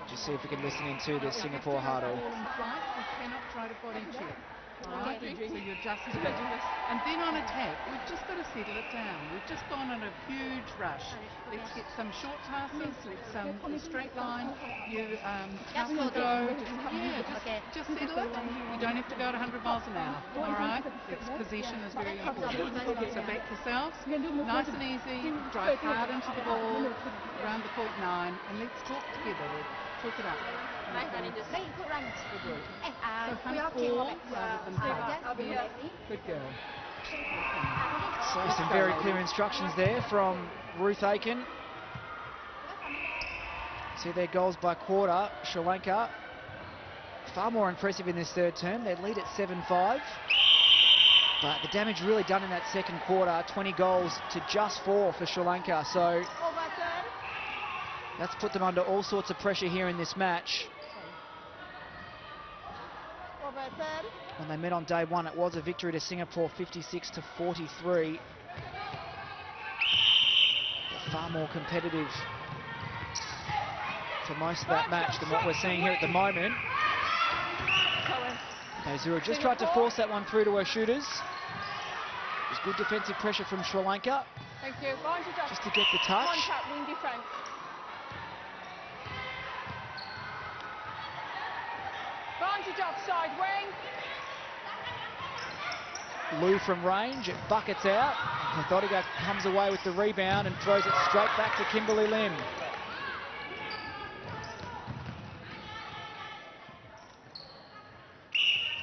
Speaker 1: Just see if we can listen into the Singapore huddle.
Speaker 4: You cannot try to body check.
Speaker 3: Right? So you adjust it. And then on attack, we've just got to settle it down. We've just gone on a huge rush. Let's get some short passes, let's straight line. You tough and go. Just settle it. You don't have to go at 100 miles an hour. All right? It's possession is very important. So back yourselves. Nice and easy. Drive hard into the ball. Around the point 9. And let's talk together. Talk it up. So hunt ball rather than pass. Good girl.
Speaker 1: So some very clear instructions there from Ruth Aiken. See their goals by quarter. Sri Lanka far more impressive in this third term. They lead at 7-5. But the damage really done in that second quarter. 20 goals to just 4 for Sri Lanka. So that's put them under all sorts of pressure here in this match. When they met on day one, it was a victory to Singapore, 56-43. They're far more competitive for most of that match than what we're seeing here at the moment. Baisura just tried to force that one through to her shooters. There's good defensive pressure from Sri Lanka.
Speaker 2: Thank you.
Speaker 1: Just to get the touch.
Speaker 2: Contact, wing defence. Vantage offside wing.
Speaker 1: Lou from range, it buckets out. Kathodiga comes away with the rebound and throws it straight back to Kimberly Lim.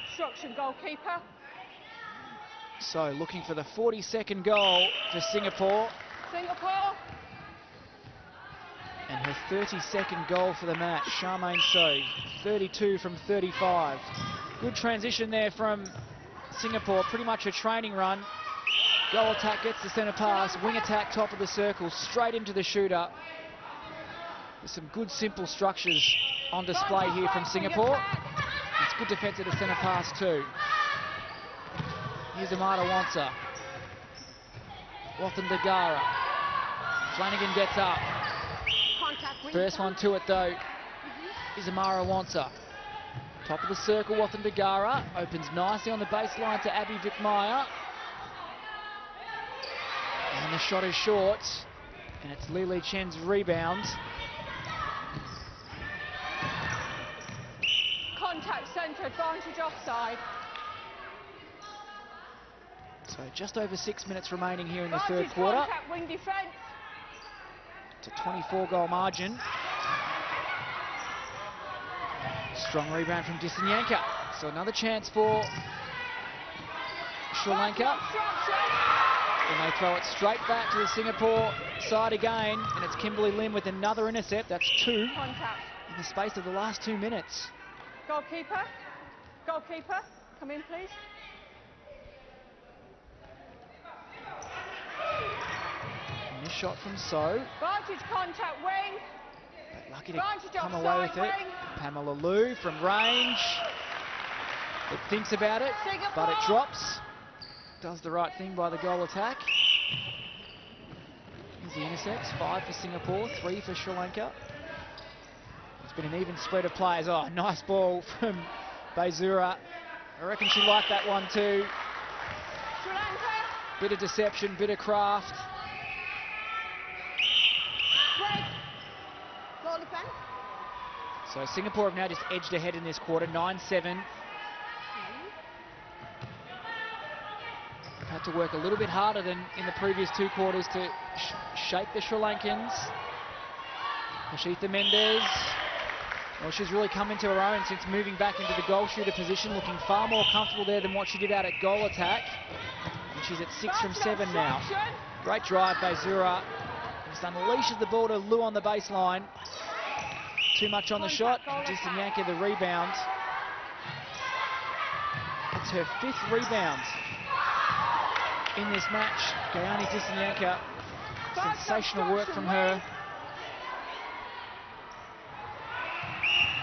Speaker 2: Instruction goalkeeper.
Speaker 1: So looking for the 42nd goal for Singapore.
Speaker 2: Singapore.
Speaker 1: And her 32nd goal for the match, Charmaine So, 32 from 35. Good transition there from Singapore, pretty much a training run. Goal attack gets the centre pass, wing attack top of the circle, straight into the shooter. There's some good simple structures on display here from Singapore. It's good defence at the centre pass too. Here's Amada Wansa. Wathan Dagara. Flanagan gets up. First one to it though is Amara Wansa. Top of the circle, Wathan Dagara opens nicely on the baseline to Abby Vickmeyer. And the shot is short, and it's Lily Chen's rebound.
Speaker 2: Contact centre, advantage offside.
Speaker 1: So just over 6 minutes remaining here in the third quarter.
Speaker 2: Contact, wing defence.
Speaker 1: It's a 24-goal margin. Strong rebound from Disanyanka. So another chance for Sri Lanka. And they throw it straight back to the Singapore side again. And it's Kimberly Lim with another intercept. That's 2
Speaker 2: Contact.
Speaker 1: in the space of the last 2 minutes.
Speaker 2: Goalkeeper. Goalkeeper. Come in, please.
Speaker 1: And this shot from So.
Speaker 2: Vantage contact wing.
Speaker 1: Lucky to come away with it. Pamela Lou from range. It thinks about it, but it drops. Does the right thing by the goal attack. Here's the intercepts. 5 for Singapore, 3 for Sri Lanka. It's been an even spread of players. Oh, nice ball from Baisura. I reckon she liked that one too.
Speaker 2: Sri Lanka.
Speaker 1: Bit of deception, bit of craft.
Speaker 2: Break.
Speaker 3: Goal defence.
Speaker 1: So Singapore have now just edged ahead in this quarter, 9-7. Had to work a little bit harder than in the previous 2 quarters to shape the Sri Lankans. Hashitha Mendez, well, she's really come into her own since moving back into the goal shooter position, looking far more comfortable there than what she did out at goal attack. And she's at 6 from 7 now. Great drive, Baisura. Just unleashes the ball to Lou on the baseline. Too much on the shot. Disanyanka the rebound. It's her 5th rebound in this match. Gayani Disanyanka, sensational work from her.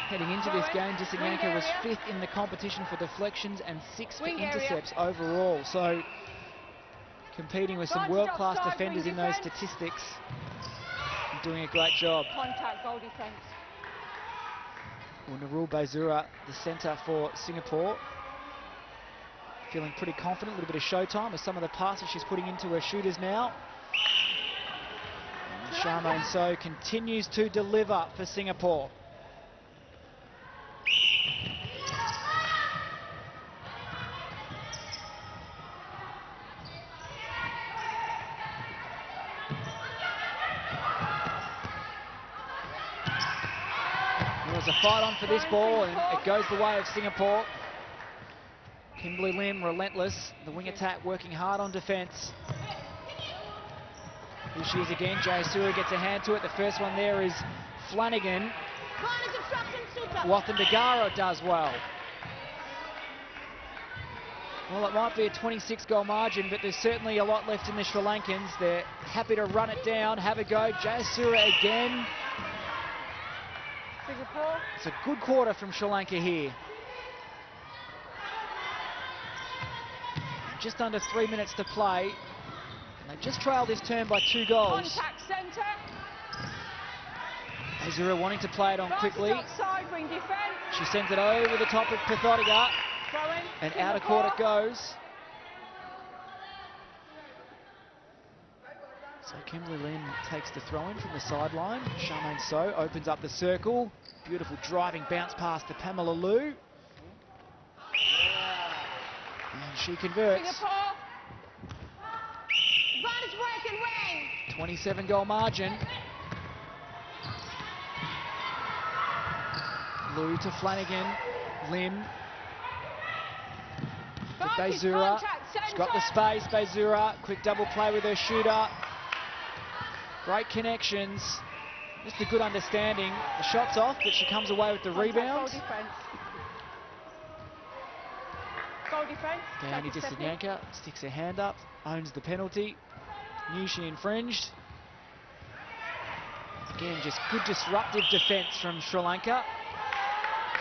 Speaker 1: Heading into this game, Disanyanka was 5th in the competition for deflections and 6th for intercepts overall. So competing with some world-class defenders in those statistics and doing a great job.
Speaker 2: Contact, goal defence.
Speaker 1: Well, Narul Baisura, the centre for Singapore. feeling pretty confident, a little bit of showtime with some of the passes she's putting into her shooters now. And Charmaine So continues to deliver for Singapore. There's a fight on for this ball, and it goes the way of Singapore. Kimberly Lim relentless, the wing attack working hard on defence. Here she is again, Jayasura gets a hand to it. The first one there is Flanagan. Wathan-Dagara does well. Well, it might be a 26-goal margin, but there's certainly a lot left in the Sri Lankans. They're happy to run it down, have a go. Jayasura again.
Speaker 2: Singapore.
Speaker 1: It's a good quarter from Sri Lanka here. Just under 3 minutes to play. And they've just trailed this term by 2 goals.
Speaker 2: Contact centre.
Speaker 1: Azura wanting to play it on quickly.
Speaker 2: Outside wing defence.
Speaker 1: She sends it over the top of Pathodiga. And out of court it goes. So Kimberly Lim takes the throw in from the sideline. Charmaine So opens up the circle. Beautiful driving bounce pass to Pamela Liu. And she converts.
Speaker 2: Singapore. Advantage work and ring.
Speaker 1: 27-goal margin. Liu to Flanagan. Lim. To Bazura. She's got the space. Bazura. Quick double play with her shooter. Great connections. Just a good understanding. The shot's off, but she comes away with the rebound.
Speaker 2: Goal defence.
Speaker 1: Danny Dissanyanka sticks her hand up, owns the penalty. Knew she infringed. Again, just good disruptive defence from Sri Lanka.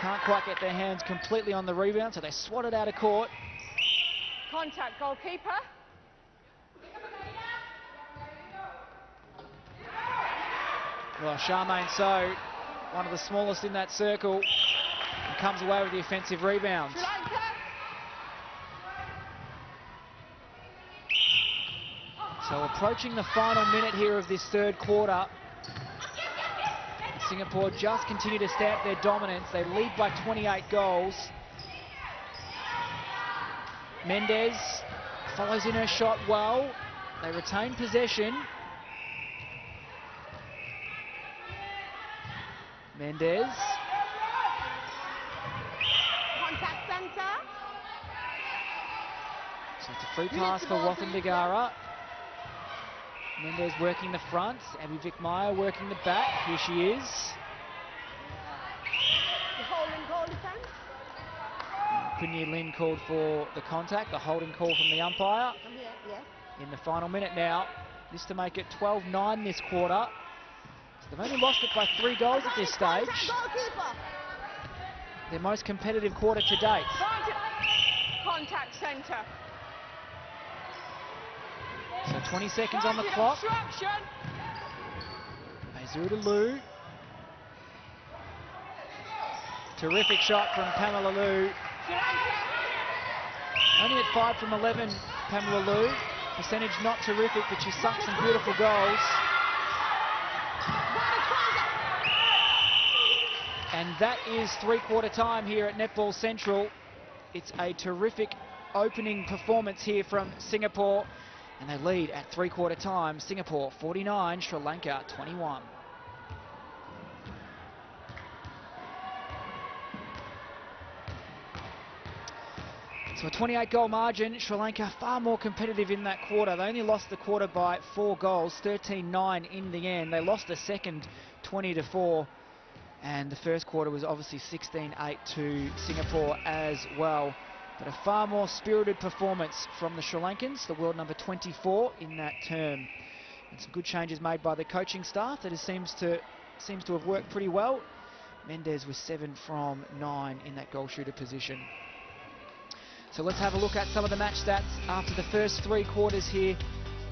Speaker 1: Can't quite get their hands completely on the rebound, so they swat it out of court.
Speaker 2: Contact goalkeeper.
Speaker 1: Well, Charmaine So, one of the smallest in that circle, and comes away with the offensive rebound.
Speaker 2: Sri Lanka.
Speaker 1: So approaching the final minute here of this third quarter. Singapore just continue to stamp their dominance. They lead by 28 goals. Mendez follows in her shot well. They retain possession. Mendez.
Speaker 2: Contact centre.
Speaker 1: So it's a free pass for Wathan-Dagara. Mendez working the front. Abby Vickmeyer working the back. Here she is.
Speaker 2: The holding goal defence.
Speaker 1: Quinny Lin called for the contact, the holding call from the umpire. In the final minute now. This to make it 12-9 this quarter. So they've only lost it by 3 goals at this stage. Their most competitive quarter to date.
Speaker 2: Contact centre.
Speaker 1: So 20 seconds on the clock. Bazura to Liu. Terrific shot from Pamela Liu. Only at 5 from 11, Pamela Liu. Percentage not terrific, but she's sunk some beautiful goals. And that is 3-quarter time here at Netball Central. It's a terrific opening performance here from Singapore. And they lead at 3-quarter time. Singapore 49, Sri Lanka 21. So a 28-goal margin. Sri Lanka far more competitive in that quarter. They only lost the quarter by 4 goals, 13-9 in the end. They lost the second 20-4. And the first quarter was obviously 16-8 to Singapore as well. But a far more spirited performance from the Sri Lankans, the world number 24 in that term. And some good changes made by the coaching staff that seems to have worked pretty well. Mendez was 7 from 9 in that goal shooter position. So let's have a look at some of the match stats after the first 3 quarters here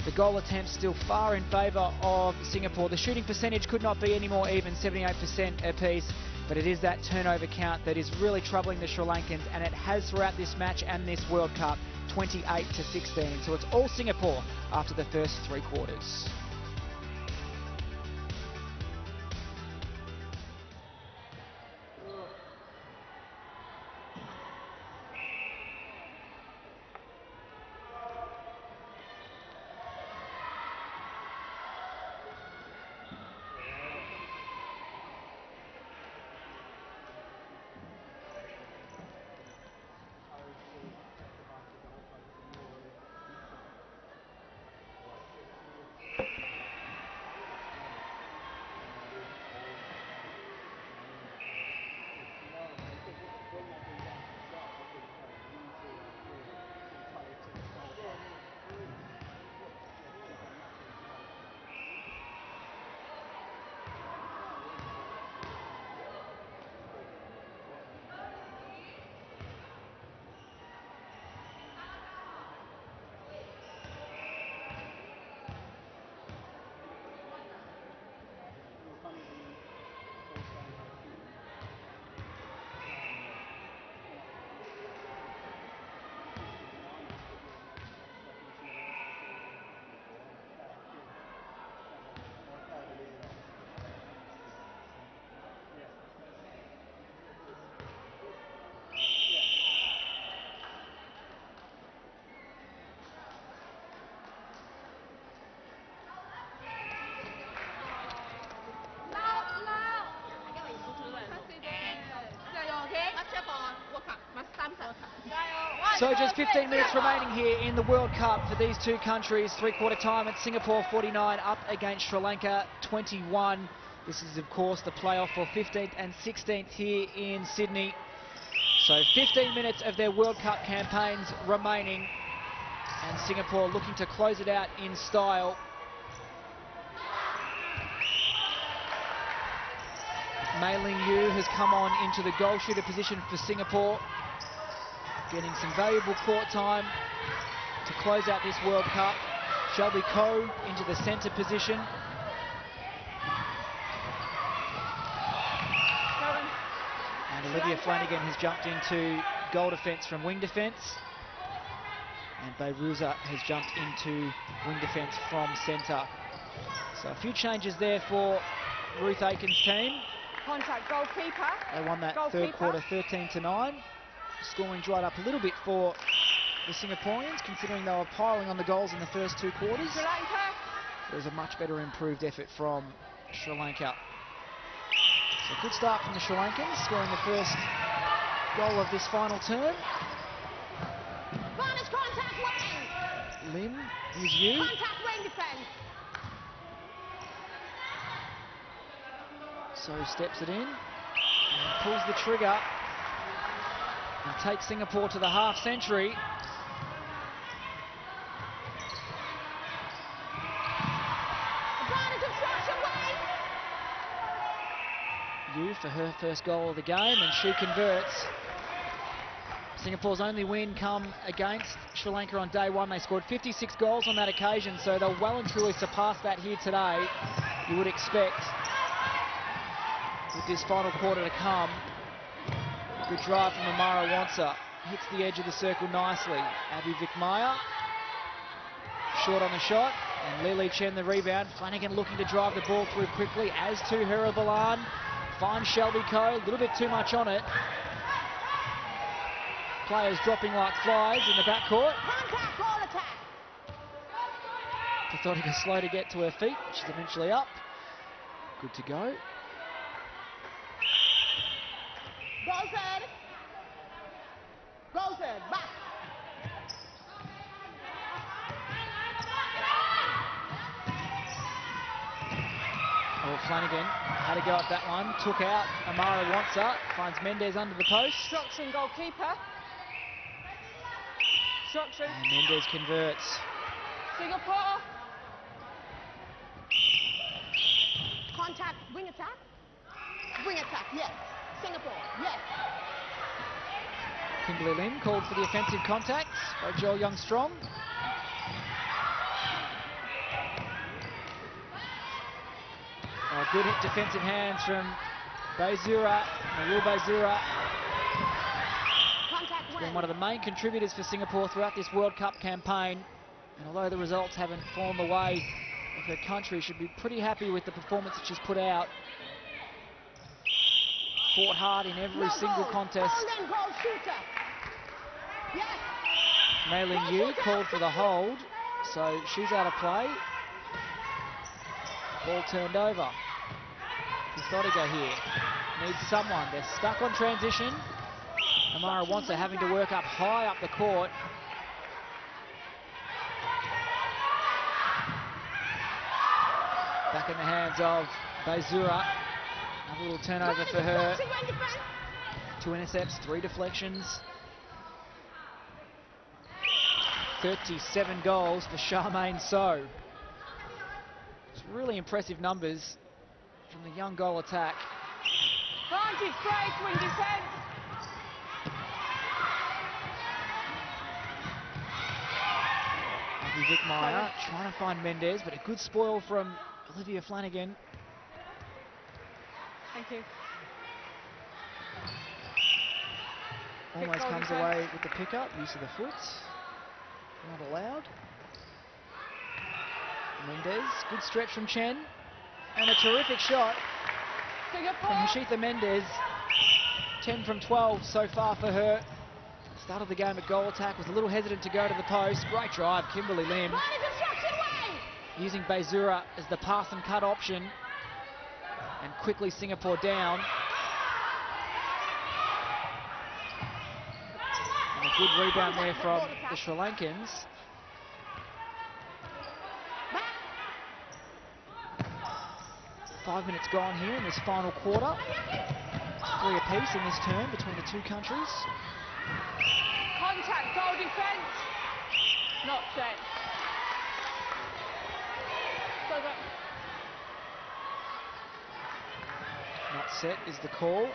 Speaker 1: The goal attempts still far in favour of Singapore. The shooting percentage could not be any more even, 78% apiece, but it is that turnover count that is really troubling the Sri Lankans, and it has throughout this match and this World Cup, 28-16. So it's all Singapore after the first 3 quarters. So just 15 minutes remaining here in the World Cup for these two countries. 3/4 time at Singapore 49 up against Sri Lanka 21. This is of course the playoff for 15th and 16th here in Sydney. So 15 minutes of their World Cup campaigns remaining, and Singapore looking to close it out in style. Mei Ling Yu has come on into the goal shooter position for Singapore, getting some valuable court time to close out this World Cup. Shelby Koh into the centre position. And Olivia Flanagan has jumped into goal defence from wing defence. And Bayruza has jumped into wing defence from centre. So a few changes there for Ruth Aiken's team.
Speaker 2: Contact goalkeeper.
Speaker 1: They won that third quarter 13-9. Scoring dried up a little bit for the Singaporeans, considering they were piling on the goals in the first 2 quarters.
Speaker 2: Sri Lanka.
Speaker 1: There was a much better improved effort from Sri Lanka. So a good start from the Sri Lankans, scoring the first goal of this final term.
Speaker 3: Bonus contact wing.
Speaker 1: Lim, here's you.
Speaker 3: Contact wing defence.
Speaker 1: So steps it in and pulls the trigger and takes Singapore to the half century.
Speaker 3: Bonus obstruction wing.
Speaker 1: Yu for her first goal of the game, and she converts. Singapore's only win come against Sri Lanka on day one. They scored 56 goals on that occasion, so they'll well and truly surpass that here today, you would expect, with this final quarter to come. Good drive from Amara Wansa. Hits the edge of the circle nicely. Abby Vikmaya. Short on the shot. And Lily Chen the rebound. Flanagan looking to drive the ball through quickly, as to Herabalan. Finds Shelby Koh. A little bit too much on it. Players dropping like flies in the backcourt.
Speaker 3: Contact ball attack.
Speaker 1: I thought he was slow to get to her feet. She's eventually up. Good to go.
Speaker 3: Goal set. Goal set. Back.
Speaker 1: Oh, Flanagan had a go at that one. Took out Amara Wansa. Finds Mendez under the post.
Speaker 2: Obstruction goalkeeper. Obstruction.
Speaker 1: And Mendez converts.
Speaker 2: Singapore.
Speaker 3: Contact wing attack. Wing attack, yes. Singapore, yes.
Speaker 1: Kimberly Lim called for the offensive contacts by Joel Young-Strong. Oh, good defensive hands from Baizura, Nawil Baizura. He's been one of the main contributors for Singapore throughout this World Cup campaign. And although the results haven't fallen the way of her country, she'll be pretty happy with the performance that she's put out. Fought hard in every single contest. Mei Ling Yu called for the hold, so she's out of play. Ball turned over. Pistoriga here needs someone. They're stuck on transition. Amara Wansa having to work up high up the court. Back in the hands of Baizura. Another little turnover for her. 2 intercepts, 3 deflections. 37 goals for Charmaine So. It's really impressive numbers from the young goal attack.
Speaker 2: Vantage break, wing defence.
Speaker 1: Vic Meyer trying to find Mendez, but a good spoil from Olivia Flanagan.
Speaker 2: Thank you.
Speaker 1: Almost comes away with the pickup, use of the foot. Not allowed. Mendez, good stretch from Chen. And a terrific shot from Hashitha Mendez. 10 from 12 so far for her. Started the game at goal attack, was a little hesitant to go to the post. Great drive, Kimberly Lim. Using Baizura as the pass and cut option. And quickly Singapore down. And a good rebound there from the Sri Lankans. Five minutes gone here in this final quarter. 3 apiece in this term between the two countries.
Speaker 2: Contact, goal defence. Not set.
Speaker 1: Not set is the call.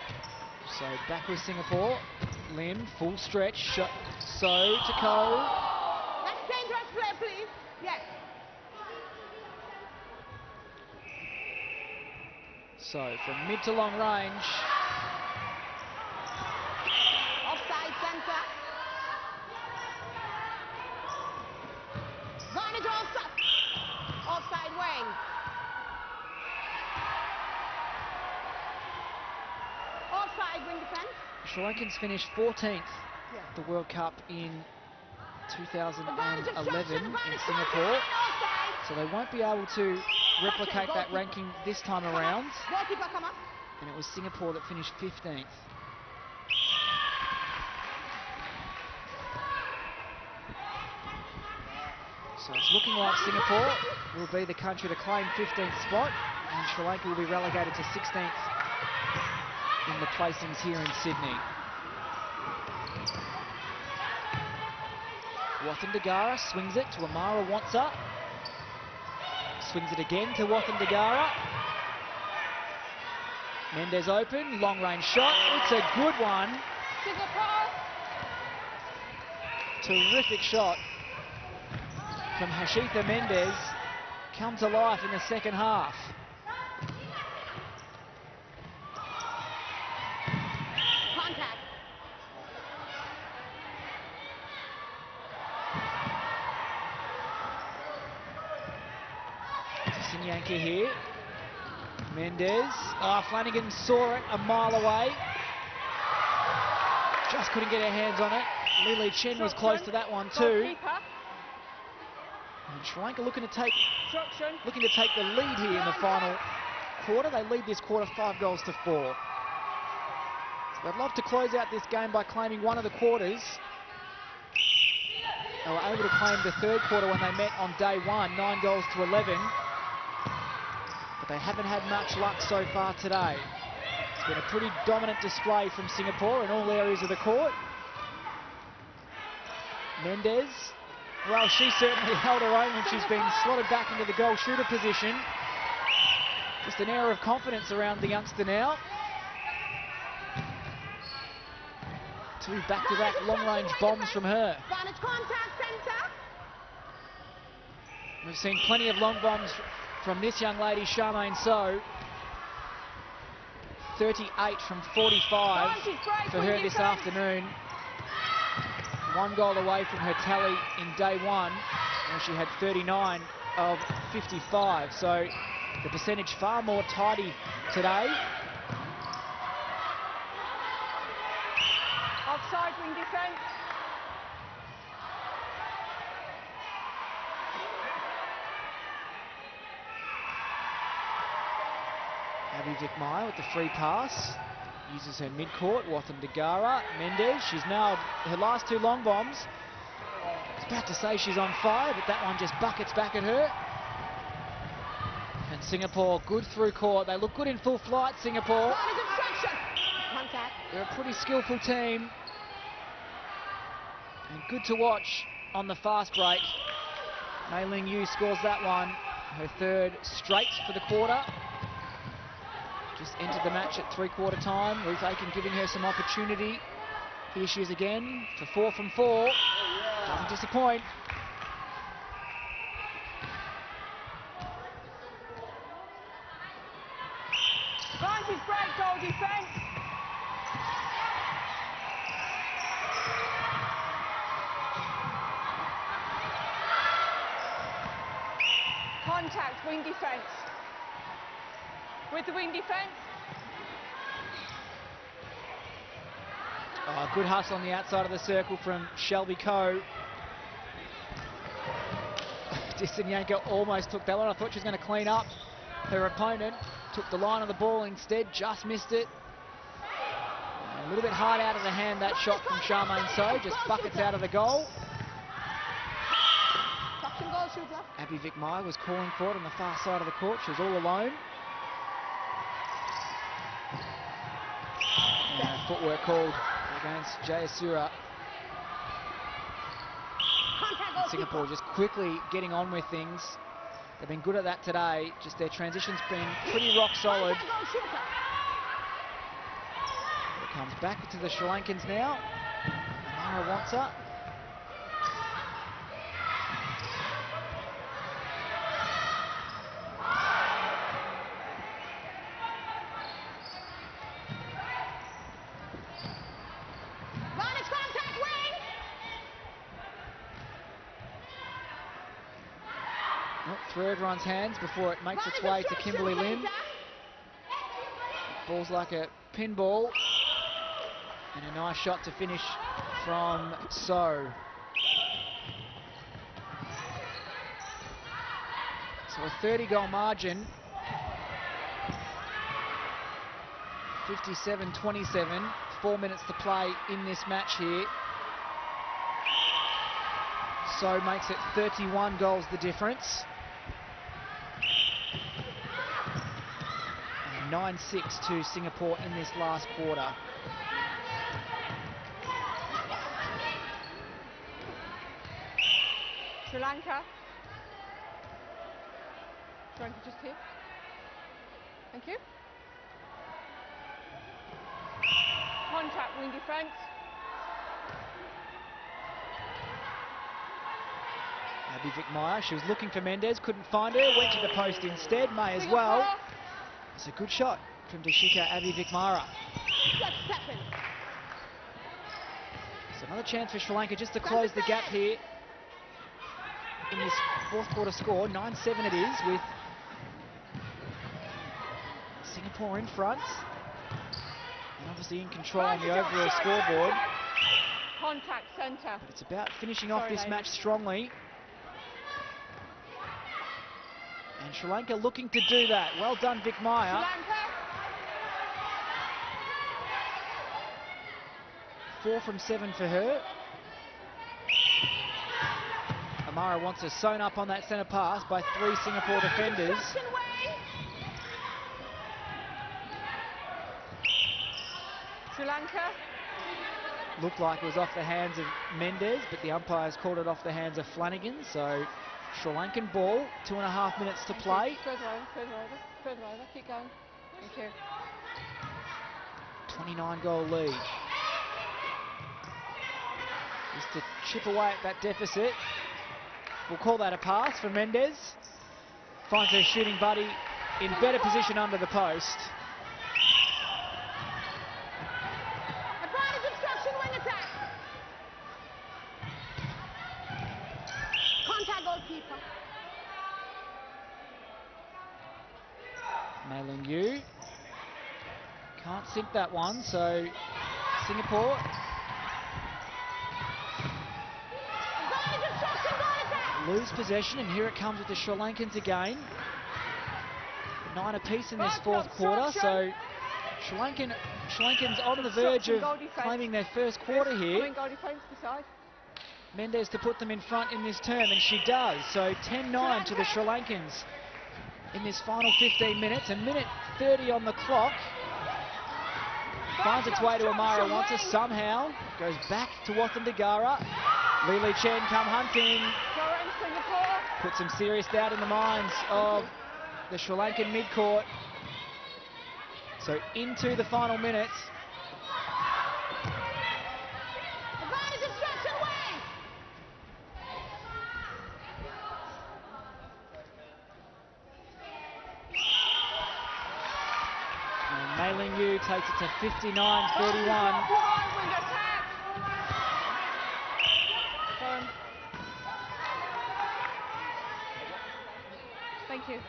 Speaker 1: So back with Singapore. Lim, full stretch, shot. So to Cole.
Speaker 3: That's dangerous play, please. Yes.
Speaker 1: So from mid to long range.
Speaker 3: Offside center. Vantage offside. Offside wing. Offside wing defense.
Speaker 1: Sri Lankans finished 14th at the World Cup in 2011 in Singapore. So they won't be able to replicate that ranking this time around.
Speaker 3: Goalkeeper, come up.
Speaker 1: And it was Singapore that finished 15th. So it's looking like Singapore will be the country to claim 15th spot, and Sri Lanka will be relegated to 16th in the placings here in Sydney. Wathan-Dagara swings it to Amara Wansa. Swings it again to Wathan-Dagara. Mendez open, long range shot. It's a good one. Terrific shot from Hashitha Mendez. Come to life in the second half.
Speaker 3: Contact.
Speaker 1: Sinyanka here. Mendez. Flanagan saw it a mile away. Just couldn't get her hands on it. Lily Chen was close to that one too. And Sri Lanka looking to take the lead here in the final quarter. They lead this quarter 5 goals to 4. So they'd love to close out this game by claiming one of the quarters. They were able to claim the third quarter when they met on day 1, 9 goals to 11. But they haven't had much luck so far today. It's been a pretty dominant display from Singapore in all areas of the court. Mendez, well, she certainly held her own when she's been slotted back into the goal shooter position. Just an air of confidence around the youngster now. 2 back-to-back long-range bombs from her. We've seen plenty of long bombs from this young lady, Charmaine So. 38 from 45 for her this afternoon. 1 goal away from her tally in day one, where she had 39 of 55. So the percentage far more tidy today.
Speaker 2: Offside, wing defence.
Speaker 1: Abby Vickmeyer with the free pass. Uses her mid-court, Wathan Dagara, Mendez. She's nailed her last 2 long bombs. I was about to say she's on fire, but that one just buckets back at her. And Singapore, good through court. They look good in full flight, Singapore. They're a pretty skillful team. And good to watch on the fast break. Mei Ling Yu scores that one. Her 3rd straight for the quarter. Just entered the match at 3/4 time. Ruth Aiken giving her some opportunity. Here she is again for 4 from 4. Doesn't disappoint.
Speaker 2: Vantage break, goal defence. Contact, wing defence. With the wing defence.
Speaker 1: Oh, good hustle on the outside of the circle from Shelby Coe. Dissanyanka almost took that one. I thought she was going to clean up her opponent. Took the line of the ball instead, just missed it. A little bit hard out of the hand, that shot from Charmaine So, just buckets out of the goal. Abby Vickmeyer was calling for it on the far side of the court. She was all alone. And footwork called against Jayasura. Singapore just quickly getting on with things. They've been good at that today. Just their transition's been pretty rock solid. It comes back to the Sri Lankans now. Amara wants her. Through everyone's hands before it makes its way to Kimberly Lim. Ball's like a pinball. And a nice shot to finish from So. So a 30-goal margin. 57-27. 4 minutes to play in this match here. So makes it 31 goals the difference. 9-6 to Singapore in this last quarter.
Speaker 2: Sri Lanka. Sri Lanka just here. Thank you. Contact, wing defence.
Speaker 1: Abby Vickmeyer, she was looking for Mendez, couldn't find her, went to the post instead, May as well. It's a good shot from Deshika Abby Vickmeyer. So another chance for Sri Lanka just to close the gap here in this 4th quarter score. 9-7 it is, with Singapore in front. And obviously in control on the overall scoreboard.
Speaker 2: Contact centre.
Speaker 1: But it's about finishing off this match strongly. And Sri Lanka looking to do that. Well done, Vickmeyer. 4 from 7 for her. Amara wants her sewn up on that centre pass by 3 Singapore defenders.
Speaker 2: Sri Lanka.
Speaker 1: Looked like it was off the hands of Mendez, but the umpires called it off the hands of Flanagan. So Sri Lankan ball, 2.5 minutes to play.
Speaker 2: Further over, keep going. Thank you.
Speaker 1: 29-goal lead. Just to chip away at that deficit. We'll call that a pass for Mendez. Finds her shooting buddy in better position under the post. Mei Ling Yu can't sink that one, so Singapore lose possession, and here it comes with the Sri Lankans again. 9 apiece in this fourth quarter, so Sri Lankans on the verge of claiming their first quarter here. Mendes to put them in front in this term, and she does. So 10-9 to the Sri Lankans in this final 15 minutes. A minute 30 on the clock. Finds its way to Amara Wanta somehow. Goes back to Wathan Dagara. Lily Chen come hunting. Put some serious doubt in the minds of the Sri Lankan mid-court. So into the final minutes. And Mei Ling Yu takes it to 59-31.
Speaker 2: Thank you.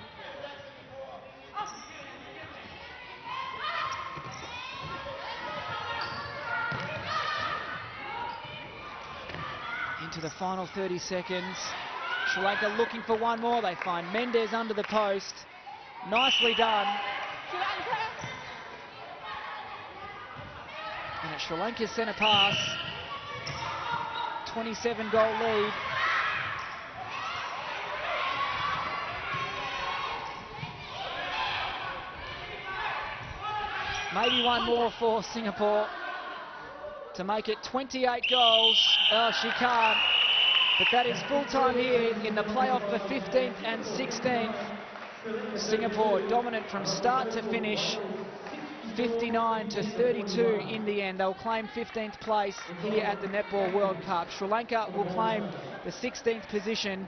Speaker 1: Into the final 30 seconds. Sri Lanka looking for one more. They find Mendes under the post. Nicely done. And it's Sri Lanka's centre pass. 27-goal lead. Maybe one more for Singapore to make it 28 goals. Oh, she can't. But that is full time here in the playoff for 15th and 16th. Singapore dominant from start to finish. 59-32 in the end. They'll claim 15th place here at the Netball World Cup. Sri Lanka will claim the 16th position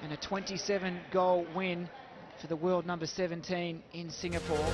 Speaker 1: and a 27-goal win for the world number 17 in Singapore.